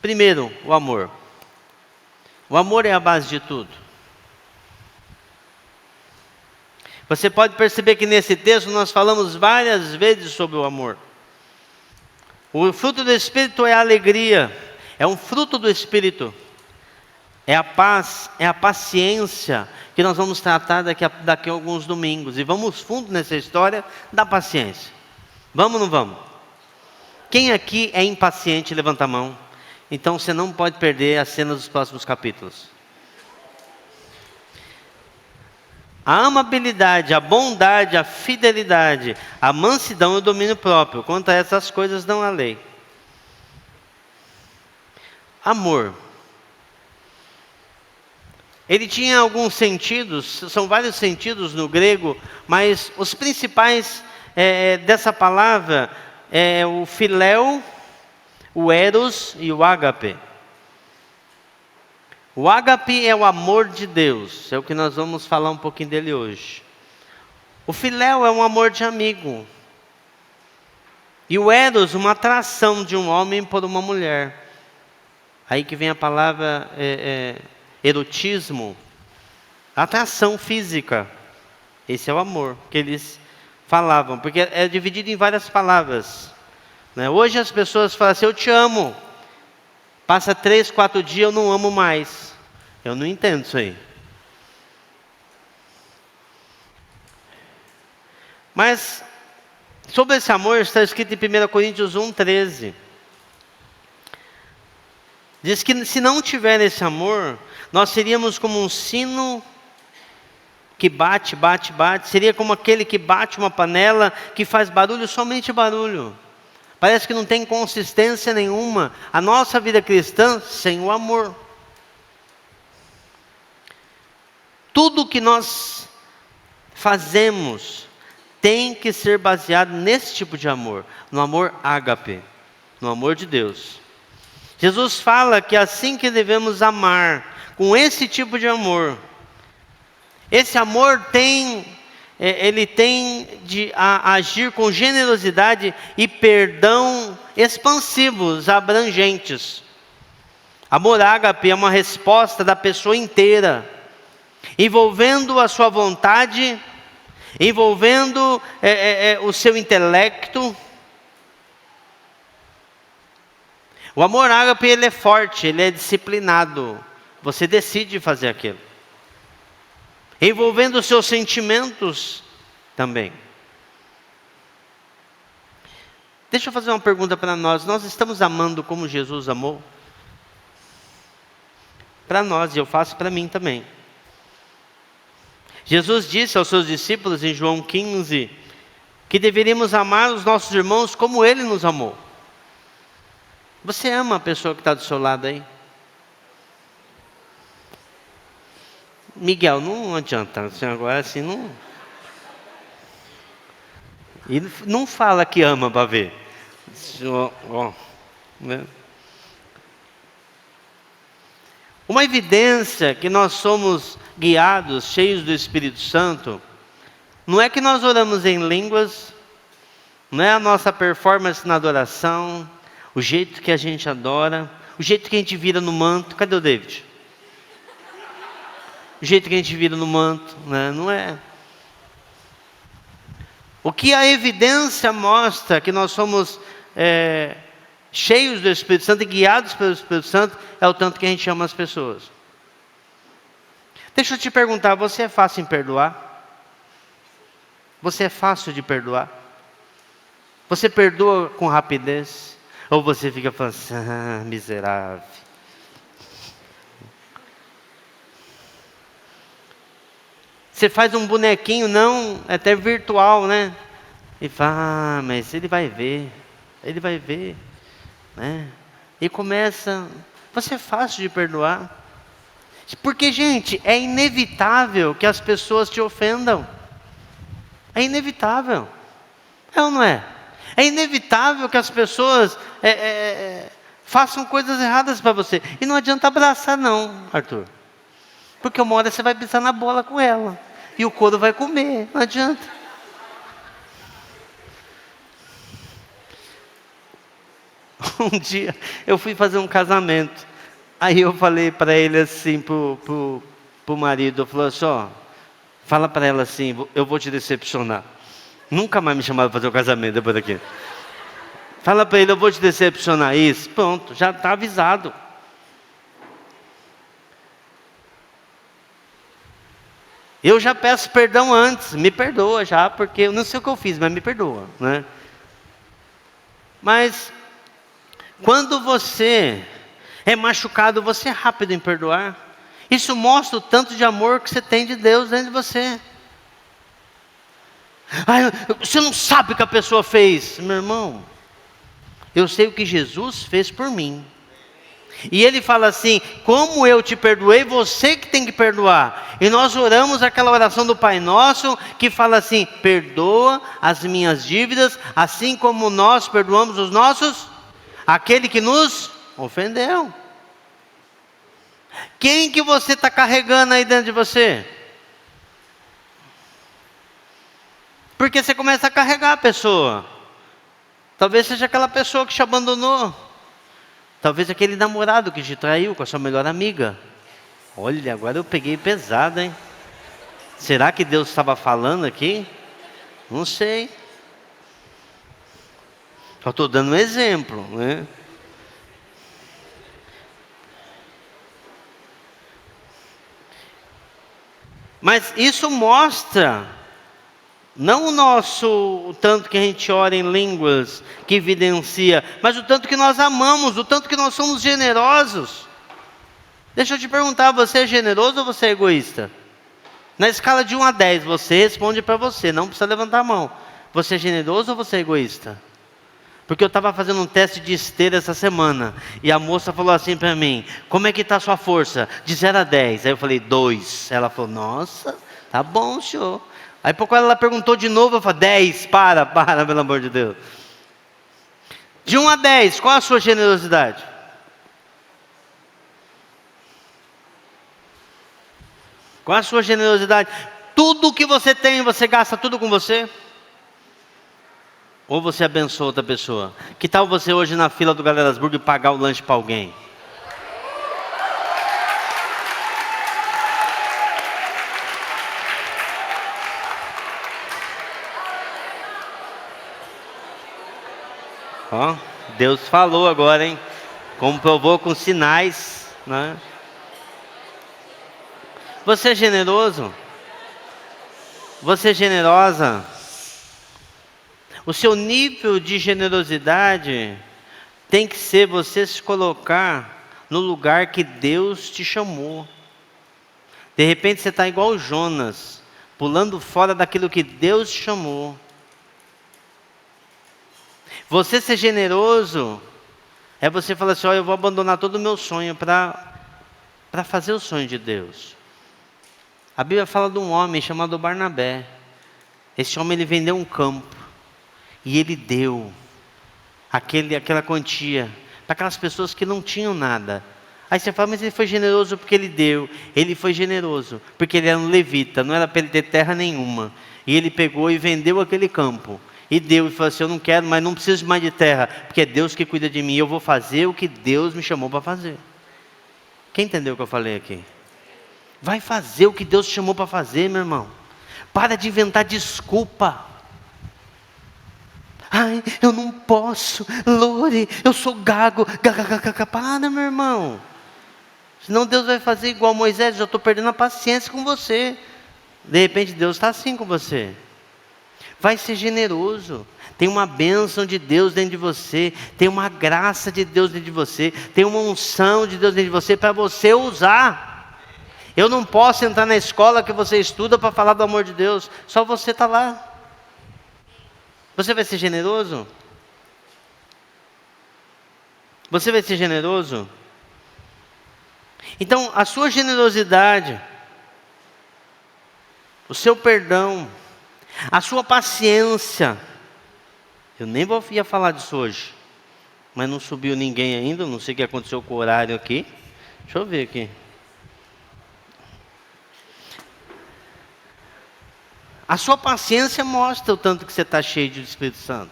primeiro, o amor. O amor é a base de tudo. Você pode perceber que nesse texto nós falamos várias vezes sobre o amor. O fruto do Espírito é a alegria, é um fruto do Espírito. É a paz, é a paciência, que nós vamos tratar daqui a alguns domingos. E vamos fundo nessa história da paciência. Vamos ou não vamos? Quem aqui é impaciente, levanta a mão. Então você não pode perder as cenas dos próximos capítulos. A amabilidade, a bondade, a fidelidade, a mansidão e o domínio próprio. Quanto a essas coisas não há lei. Amor. Ele tinha alguns sentidos, são vários sentidos no grego, mas os principais dessa palavra é o filéu, o eros e o ágape. O ágape é o amor de Deus, é o que nós vamos falar um pouquinho dele hoje. O filéu é um amor de amigo. E o eros, uma atração de um homem por uma mulher. Aí que vem a palavra erotismo, atração física. Esse é o amor que eles falavam, porque é dividido em várias palavras. Hoje as pessoas falam assim, eu te amo. Passa 3, 4 dias, eu não amo mais. Eu não entendo isso aí. Mas, sobre esse amor, está escrito em 1 Coríntios 1,13. Diz que se não tiver esse amor, nós seríamos como um sino que bate, bate, bate. Seria como aquele que bate uma panela, que faz barulho, somente barulho. Parece que não tem consistência nenhuma. A nossa vida cristã sem o amor. Tudo que nós fazemos tem que ser baseado nesse tipo de amor. No amor ágape. No amor de Deus. Jesus fala que é assim que devemos amar. Com esse tipo de amor. Esse amor ele tem de agir com generosidade e perdão expansivos, abrangentes. Amor ágape é uma resposta da pessoa inteira, envolvendo a sua vontade, envolvendo o seu intelecto. O amor ágape, ele é forte, ele é disciplinado. Você decide fazer aquilo. Envolvendo os seus sentimentos também. Deixa eu fazer uma pergunta para nós. Nós estamos amando como Jesus amou? Para nós, e eu faço para mim também. Jesus disse aos seus discípulos em João 15, que deveríamos amar os nossos irmãos como Ele nos amou. Você ama a pessoa que está do seu lado aí? Miguel, não adianta, assim, agora assim não. E não fala que ama para ver. Né? Uma evidência que nós somos guiados, cheios do Espírito Santo, não é que nós oramos em línguas, não é a nossa performance na adoração, o jeito que a gente adora, o jeito que a gente vira no manto. Cadê o David? O jeito que a gente vira no manto, né? Não é. O que a evidência mostra que nós somos cheios do Espírito Santo e guiados pelo Espírito Santo é o tanto que a gente ama as pessoas. Deixa eu te perguntar, você é fácil em perdoar? Você é fácil de perdoar? Você perdoa com rapidez? Ou você fica falando assim, miserável, Você faz um bonequinho, não, é até virtual, né? E fala, mas ele vai ver, né? E começa, você é fácil de perdoar. Porque, gente, é inevitável que as pessoas te ofendam. É inevitável. É ou não é? É inevitável que as pessoas façam coisas erradas para você. E não adianta abraçar não, Arthur. Porque uma hora você vai pisar na bola com ela. E o couro vai comer. Não adianta. Um dia eu fui fazer um casamento. Aí eu falei para ele assim, pro marido. Eu falei assim, ó, fala para ela assim, eu vou te decepcionar. Nunca mais me chamaram para fazer o casamento depois daqui. Fala para ele, eu vou te decepcionar. Isso, pronto, já está avisado. Eu já peço perdão antes, me perdoa já, porque eu não sei o que eu fiz, mas me perdoa, né? Mas, quando você é machucado, você é rápido em perdoar. Isso mostra o tanto de amor que você tem de Deus dentro de você. Você não sabe o que a pessoa fez. Meu irmão, eu sei o que Jesus fez por mim. E ele fala assim, como eu te perdoei, você que tem que perdoar. E nós oramos aquela oração do Pai Nosso, que fala assim, perdoa as minhas dívidas, assim como nós perdoamos os nossos, aquele que nos ofendeu. Quem que você está carregando aí dentro de você? Porque você começa a carregar a pessoa. Talvez seja aquela pessoa que te abandonou. Talvez aquele namorado que te traiu com a sua melhor amiga. Olha, agora eu peguei pesado, hein? Será que Deus estava falando aqui? Não sei. Só estou dando um exemplo, né? Mas isso mostra, não o tanto que a gente ora em línguas, que evidencia, mas o tanto que nós amamos, o tanto que nós somos generosos. Deixa eu te perguntar, você é generoso ou você é egoísta? Na escala de 1 a 10, você responde para você, não precisa levantar a mão. Você é generoso ou você é egoísta? Porque eu estava fazendo um teste de esteira essa semana, e a moça falou assim para mim, como é que está a sua força? De 0 a 10. Aí eu falei, 2. Ela falou, nossa, tá bom, senhor. Aí por quando ela perguntou de novo, eu falei, 10, para, pelo amor de Deus. De 1 a 10, qual a sua generosidade? Qual a sua generosidade? Tudo que você tem, você gasta tudo com você? Ou você abençoa outra pessoa? Que tal você hoje na fila do Galerasburgo pagar o lanche para alguém? Ó, Deus falou agora, hein? Comprovou com sinais, né? Você é generoso? Você é generosa? O seu nível de generosidade tem que ser você se colocar no lugar que Deus te chamou. De repente você está igual Jonas, pulando fora daquilo que Deus te chamou. Você ser generoso é você falar assim, eu vou abandonar todo o meu sonho para fazer o sonho de Deus. A Bíblia fala de um homem chamado Barnabé. Esse homem ele vendeu um campo. E ele deu aquela quantia para aquelas pessoas que não tinham nada. Aí você fala, mas ele foi generoso porque ele deu. Ele foi generoso porque ele era um levita, não era para ele ter terra nenhuma. E ele pegou e vendeu aquele campo. E deu e falou assim, eu não quero, mas não preciso mais de terra, porque é Deus que cuida de mim. Eu vou fazer o que Deus me chamou para fazer. Quem entendeu o que eu falei aqui? Vai fazer o que Deus te chamou para fazer, meu irmão. Para de inventar desculpa. Ai, eu não posso, Lore, eu sou gago, para, meu irmão. Senão Deus vai fazer igual Moisés, eu estou perdendo a paciência com você. De repente Deus está assim com você. Vai ser generoso. Tem uma bênção de Deus dentro de você, tem uma graça de Deus dentro de você, tem uma unção de Deus dentro de você para você usar. Eu não posso entrar na escola que você estuda para falar do amor de Deus. Só você está lá. Você vai ser generoso? Você vai ser generoso? Então, a sua generosidade, o seu perdão, a sua paciência. Eu nem ia falar disso hoje, mas não subiu ninguém ainda. Não sei o que aconteceu com o horário aqui. Deixa eu ver aqui. A sua paciência mostra o tanto que você está cheio do Espírito Santo.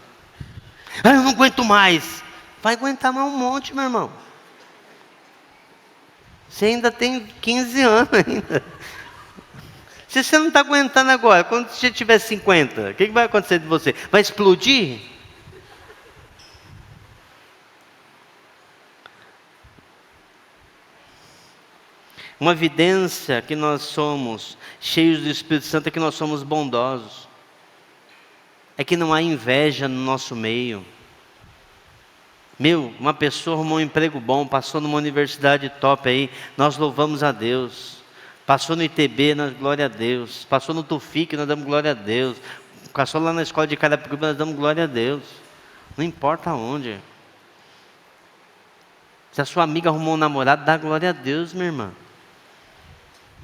Ah, eu não aguento mais. Vai aguentar mais um monte, meu irmão. Você ainda tem 15 anos ainda. Se você não está aguentando agora, quando você tiver 50, o que vai acontecer de você? Vai explodir? Uma evidência que nós somos cheios do Espírito Santo é que nós somos bondosos. É que não há inveja no nosso meio. Uma pessoa arrumou um emprego bom, passou numa universidade top aí, nós louvamos a Deus. Passou no ITB, nós glória a Deus. Passou no Tufic, nós damos glória a Deus. Passou lá na escola de Carapicuíba, nós damos glória a Deus. Não importa onde. Se a sua amiga arrumou um namorado, dá glória a Deus, minha irmã.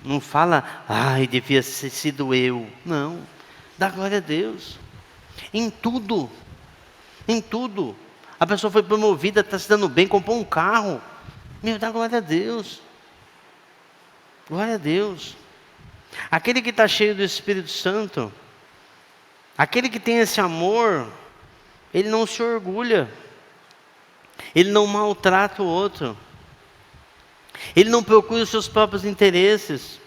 Não fala, ai, devia ter sido eu. Não, dá glória a Deus. Em tudo. Em tudo. A pessoa foi promovida, está se dando bem, comprou um carro. Dá glória a Deus. Glória a Deus. Aquele que está cheio do Espírito Santo, aquele que tem esse amor, ele não se orgulha. Ele não maltrata o outro. Ele não procura os seus próprios interesses.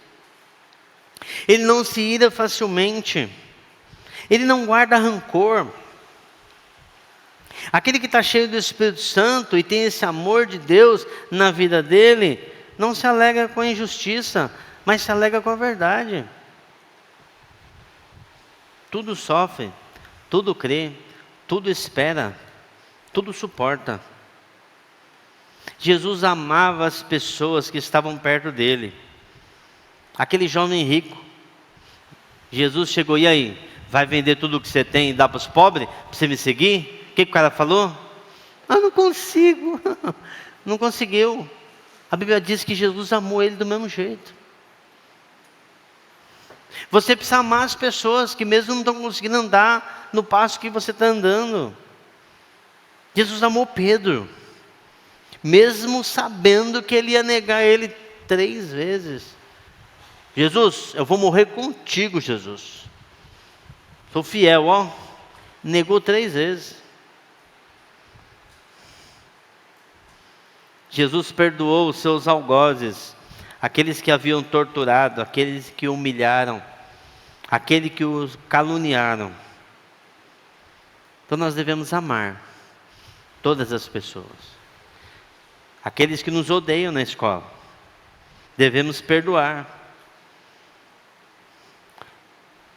Ele não se ira facilmente. Ele não guarda rancor. Aquele que está cheio do Espírito Santo e tem esse amor de Deus na vida dele, não se alegra com a injustiça, mas se alegra com a verdade. Tudo sofre, tudo crê, tudo espera, tudo suporta. Jesus amava as pessoas que estavam perto dele. Aquele jovem rico, Jesus chegou, e aí? Vai vender tudo o que você tem e dar para os pobres? Para você me seguir? O que o cara falou? Não consigo. Não conseguiu. A Bíblia diz que Jesus amou ele do mesmo jeito. Você precisa amar as pessoas que mesmo não estão conseguindo andar no passo que você está andando. Jesus amou Pedro, mesmo sabendo que ele ia negar ele 3 vezes. Jesus, eu vou morrer contigo, Jesus. Sou fiel, ó. Negou 3 vezes. Jesus perdoou os seus algozes, aqueles que haviam torturado, aqueles que o humilharam, aqueles que os caluniaram. Então nós devemos amar todas as pessoas. Aqueles que nos odeiam na escola, devemos perdoar.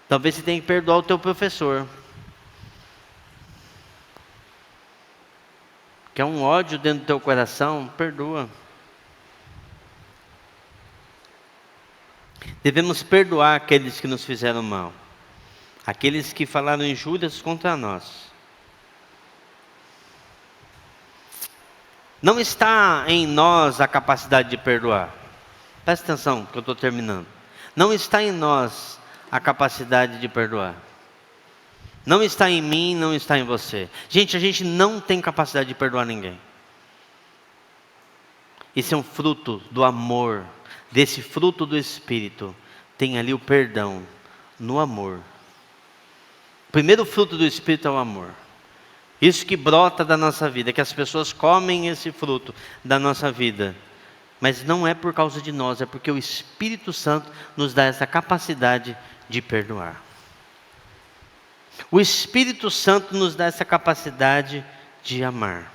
Talvez você tenha que perdoar o teu professor, que é um ódio dentro do teu coração, perdoa. Devemos perdoar aqueles que nos fizeram mal, aqueles que falaram injúrias contra nós. Não está em nós a capacidade de perdoar. Presta atenção, que eu estou terminando. Não está em nós a capacidade de perdoar. Não está em mim, não está em você. Gente, a gente não tem capacidade de perdoar ninguém. Isso é um fruto do amor, desse fruto do Espírito. Tem ali o perdão, no amor. O primeiro fruto do Espírito é o amor. Isso que brota da nossa vida, que as pessoas comem esse fruto da nossa vida. Mas não é por causa de nós, é porque o Espírito Santo nos dá essa capacidade de perdoar. O Espírito Santo nos dá essa capacidade de amar.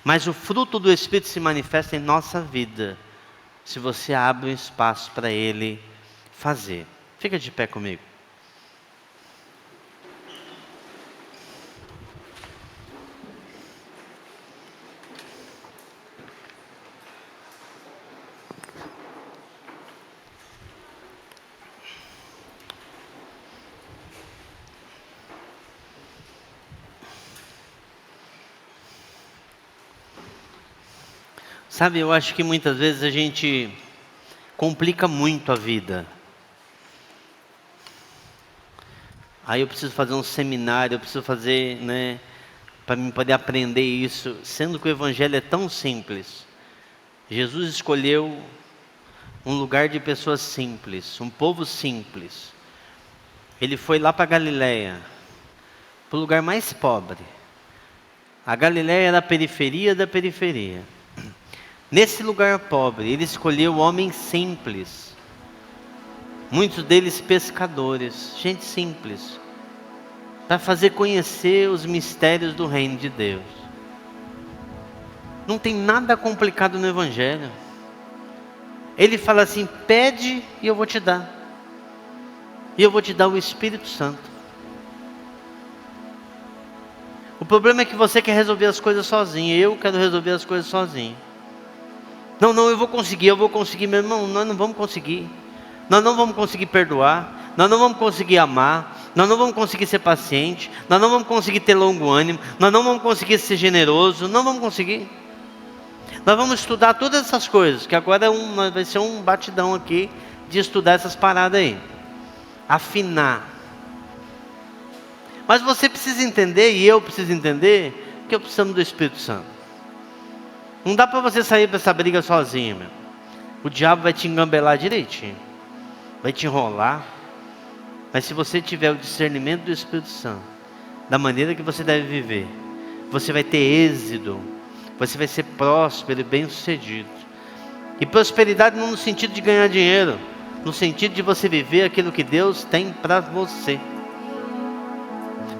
Mas o fruto do Espírito se manifesta em nossa vida, se você abre um espaço para Ele fazer. Fica de pé comigo. Sabe, eu acho que muitas vezes a gente complica muito a vida. Aí eu preciso fazer um seminário, eu preciso fazer, para mim poder aprender isso, sendo que o Evangelho é tão simples. Jesus escolheu um lugar de pessoas simples, um povo simples. Ele foi lá para Galiléia, para o lugar mais pobre. A Galiléia era a periferia da periferia. Nesse lugar pobre, ele escolheu homens simples. Muitos deles pescadores, gente simples, para fazer conhecer os mistérios do reino de Deus. Não tem nada complicado no Evangelho. Ele fala assim: pede e eu vou te dar. E eu vou te dar o Espírito Santo. O problema é que você quer resolver as coisas sozinho. Eu quero resolver as coisas sozinho. Não, eu vou conseguir, meu irmão. Nós não vamos conseguir. Nós não vamos conseguir perdoar. Nós não vamos conseguir amar. Nós não vamos conseguir ser paciente. Nós não vamos conseguir ter longo ânimo. Nós não vamos conseguir ser generoso. Não vamos conseguir. Nós vamos estudar todas essas coisas, que agora vai ser um batidão aqui de estudar essas paradas aí. Afinar. Mas você precisa entender, e eu preciso entender, que eu preciso do Espírito Santo. Não dá para você sair para essa briga sozinho, meu. O diabo vai te engambelar direitinho, vai te enrolar. Mas se você tiver o discernimento do Espírito Santo, da maneira que você deve viver, você vai ter êxito, você vai ser próspero e bem sucedido. E prosperidade não no sentido de ganhar dinheiro, no sentido de você viver aquilo que Deus tem para você.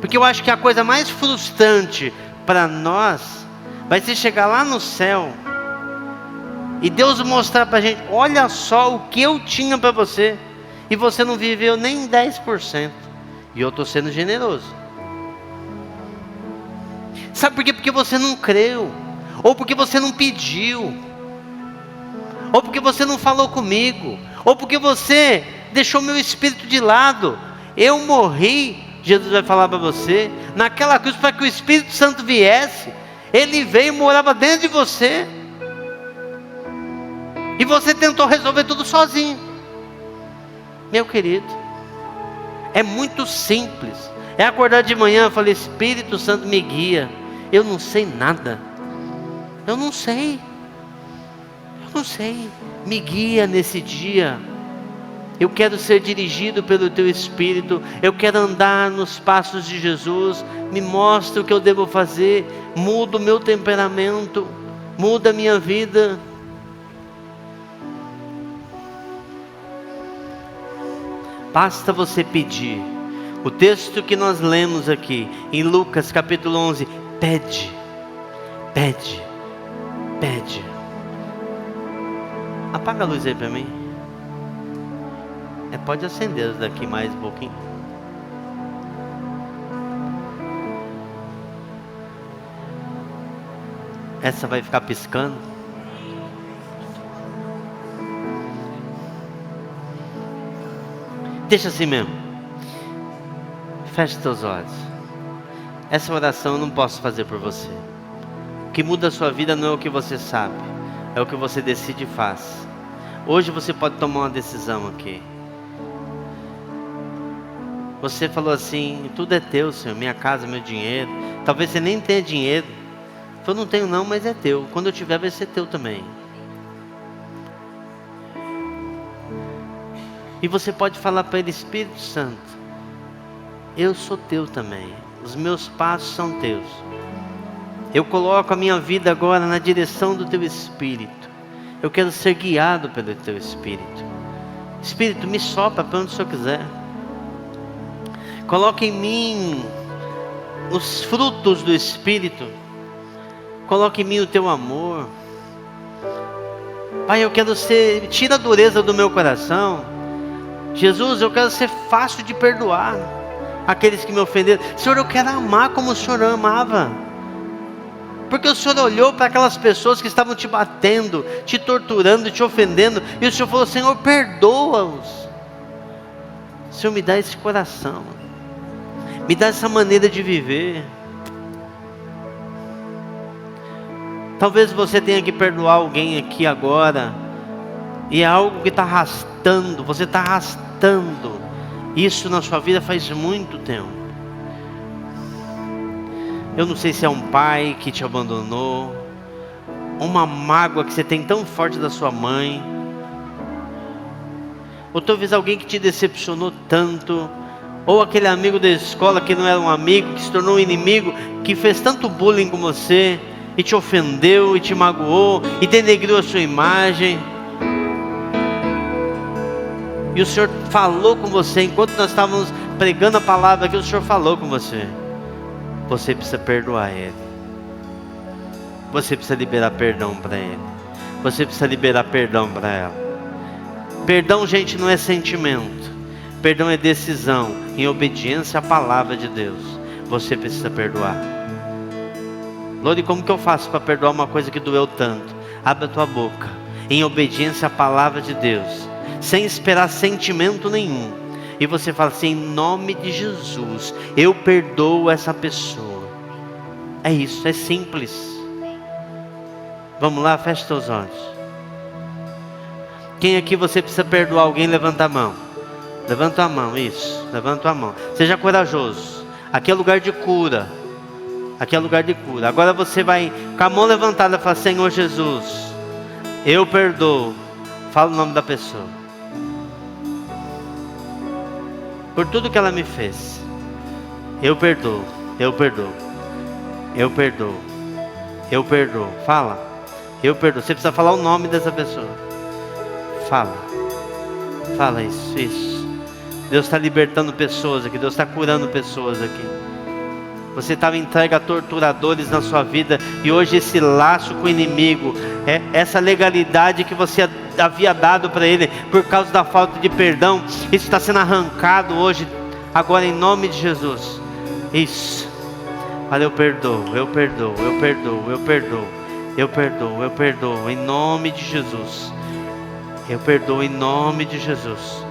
Porque eu acho que a coisa mais frustrante para nós vai ser chegar lá no céu e Deus mostrar para a gente: olha só o que eu tinha para você, e você não viveu nem 10%. E eu estou sendo generoso. Sabe por quê? Porque você não creu, ou porque você não pediu, ou porque você não falou comigo, ou porque você deixou meu espírito de lado. Eu morri, Jesus vai falar para você, naquela cruz, para que o Espírito Santo viesse. Ele veio e morava dentro de você, e você tentou resolver tudo sozinho. Meu querido, é muito simples. É acordar de manhã e falar: Espírito Santo me guia. Eu não sei nada. Eu não sei. Me guia nesse dia. Eu quero ser dirigido pelo Teu Espírito. Eu quero andar nos passos de Jesus. Me mostra o que eu devo fazer. Muda o meu temperamento. Muda a minha vida. Basta você pedir. O texto que nós lemos aqui, em Lucas capítulo 11. Pede. Apaga a luz aí para mim. Pode acender daqui mais um pouquinho. Essa vai ficar piscando. Deixa assim mesmo. Feche seus olhos. Essa oração eu não posso fazer por você. O que muda a sua vida não é o que você sabe, é o que você decide e faz. Hoje você pode tomar uma decisão aqui. Você falou assim: tudo é teu, Senhor, minha casa, meu dinheiro. Talvez você nem tenha dinheiro. Eu não tenho não, mas é teu. Quando eu tiver vai ser teu também. E você pode falar para Ele: Espírito Santo, eu sou teu também. Os meus passos são teus. Eu coloco a minha vida agora na direção do teu Espírito. Eu quero ser guiado pelo teu Espírito. Espírito, me sopra para onde o Senhor quiser. Coloque em mim os frutos do Espírito. Coloque em mim o teu amor. Pai, eu quero ser, tira a dureza do meu coração. Jesus, eu quero ser fácil de perdoar aqueles que me ofenderam. Senhor, eu quero amar como o Senhor amava. Porque o Senhor olhou para aquelas pessoas que estavam te batendo, te torturando, te ofendendo, e o Senhor falou: Senhor, perdoa-os. Senhor, me dá esse coração, me dá essa maneira de viver. Talvez você tenha que perdoar alguém aqui agora, e é algo que está arrastando, você está arrastando isso na sua vida faz muito tempo. Eu não sei se é um pai que te abandonou, uma mágoa que você tem tão forte da sua mãe, ou talvez alguém que te decepcionou tanto, ou aquele amigo da escola que não era um amigo, que se tornou um inimigo, que fez tanto bullying com você, e te ofendeu, e te magoou, e denegriu a sua imagem. E o Senhor falou com você, enquanto nós estávamos pregando a palavra aqui, o Senhor falou com você. Você precisa perdoar ele. Você precisa liberar perdão para ele. Você precisa liberar perdão para ela. Perdão, gente, não é sentimento. Perdão é decisão, em obediência à palavra de Deus. Você precisa perdoar. Lore, como que eu faço para perdoar uma coisa que doeu tanto? Abre a tua boca, em obediência à palavra de Deus, sem esperar sentimento nenhum, e você fala assim: em nome de Jesus, eu perdoo essa pessoa. É isso, é simples. Vamos lá, feche seus olhos. Quem aqui você precisa perdoar alguém? Levanta a mão. Levanta a mão, isso, levanta a mão. Seja corajoso. Aqui é lugar de cura. Aqui é lugar de cura. Agora você vai com a mão levantada e fala: Senhor Jesus, eu perdoo. Fala o nome da pessoa. Por tudo que ela me fez, eu perdoo, eu perdoo, eu perdoo, eu perdoo. Fala, eu perdoo. Você precisa falar o nome dessa pessoa. Fala, fala isso, isso. Deus está libertando pessoas aqui, Deus está curando pessoas aqui. Você estava entregue a torturadores na sua vida, e hoje esse laço com o inimigo, essa legalidade que você havia dado para ele por causa da falta de perdão, isso está sendo arrancado hoje, agora em nome de Jesus. Isso. Olha, eu perdoo, eu perdoo, eu perdoo, eu perdoo, eu perdoo, eu perdoo, em nome de Jesus. Eu perdoo em nome de Jesus.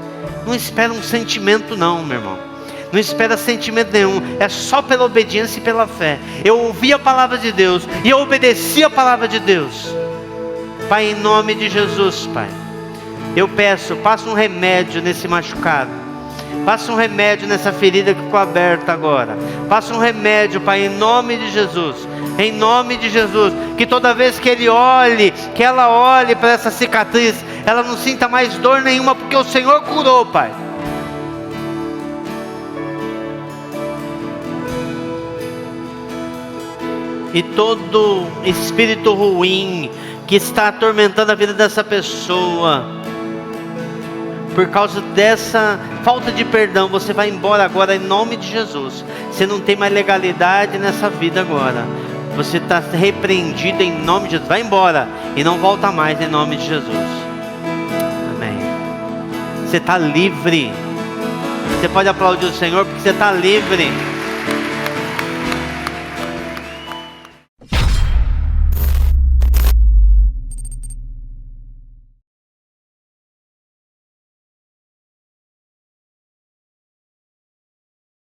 Não espera um sentimento não, meu irmão. Não espera sentimento nenhum, é só pela obediência e pela fé. Eu ouvi a palavra de Deus e eu obedeci a palavra de Deus. Pai, em nome de Jesus, Pai, eu peço, passa um remédio nesse machucado. Passa um remédio nessa ferida que ficou aberta agora. Passa um remédio, Pai, em nome de Jesus. Em nome de Jesus, que toda vez que ele olhe, que ela olhe para essa cicatriz, ela não sinta mais dor nenhuma, porque o Senhor curou, Pai. E todo espírito ruim que está atormentando a vida dessa pessoa, por causa dessa falta de perdão, você vai embora agora em nome de Jesus. Você não tem mais legalidade nessa vida agora. Você está repreendido em nome de Jesus. Vai embora e não volta mais em nome de Jesus. Amém. Você está livre. Você pode aplaudir o Senhor porque você está livre.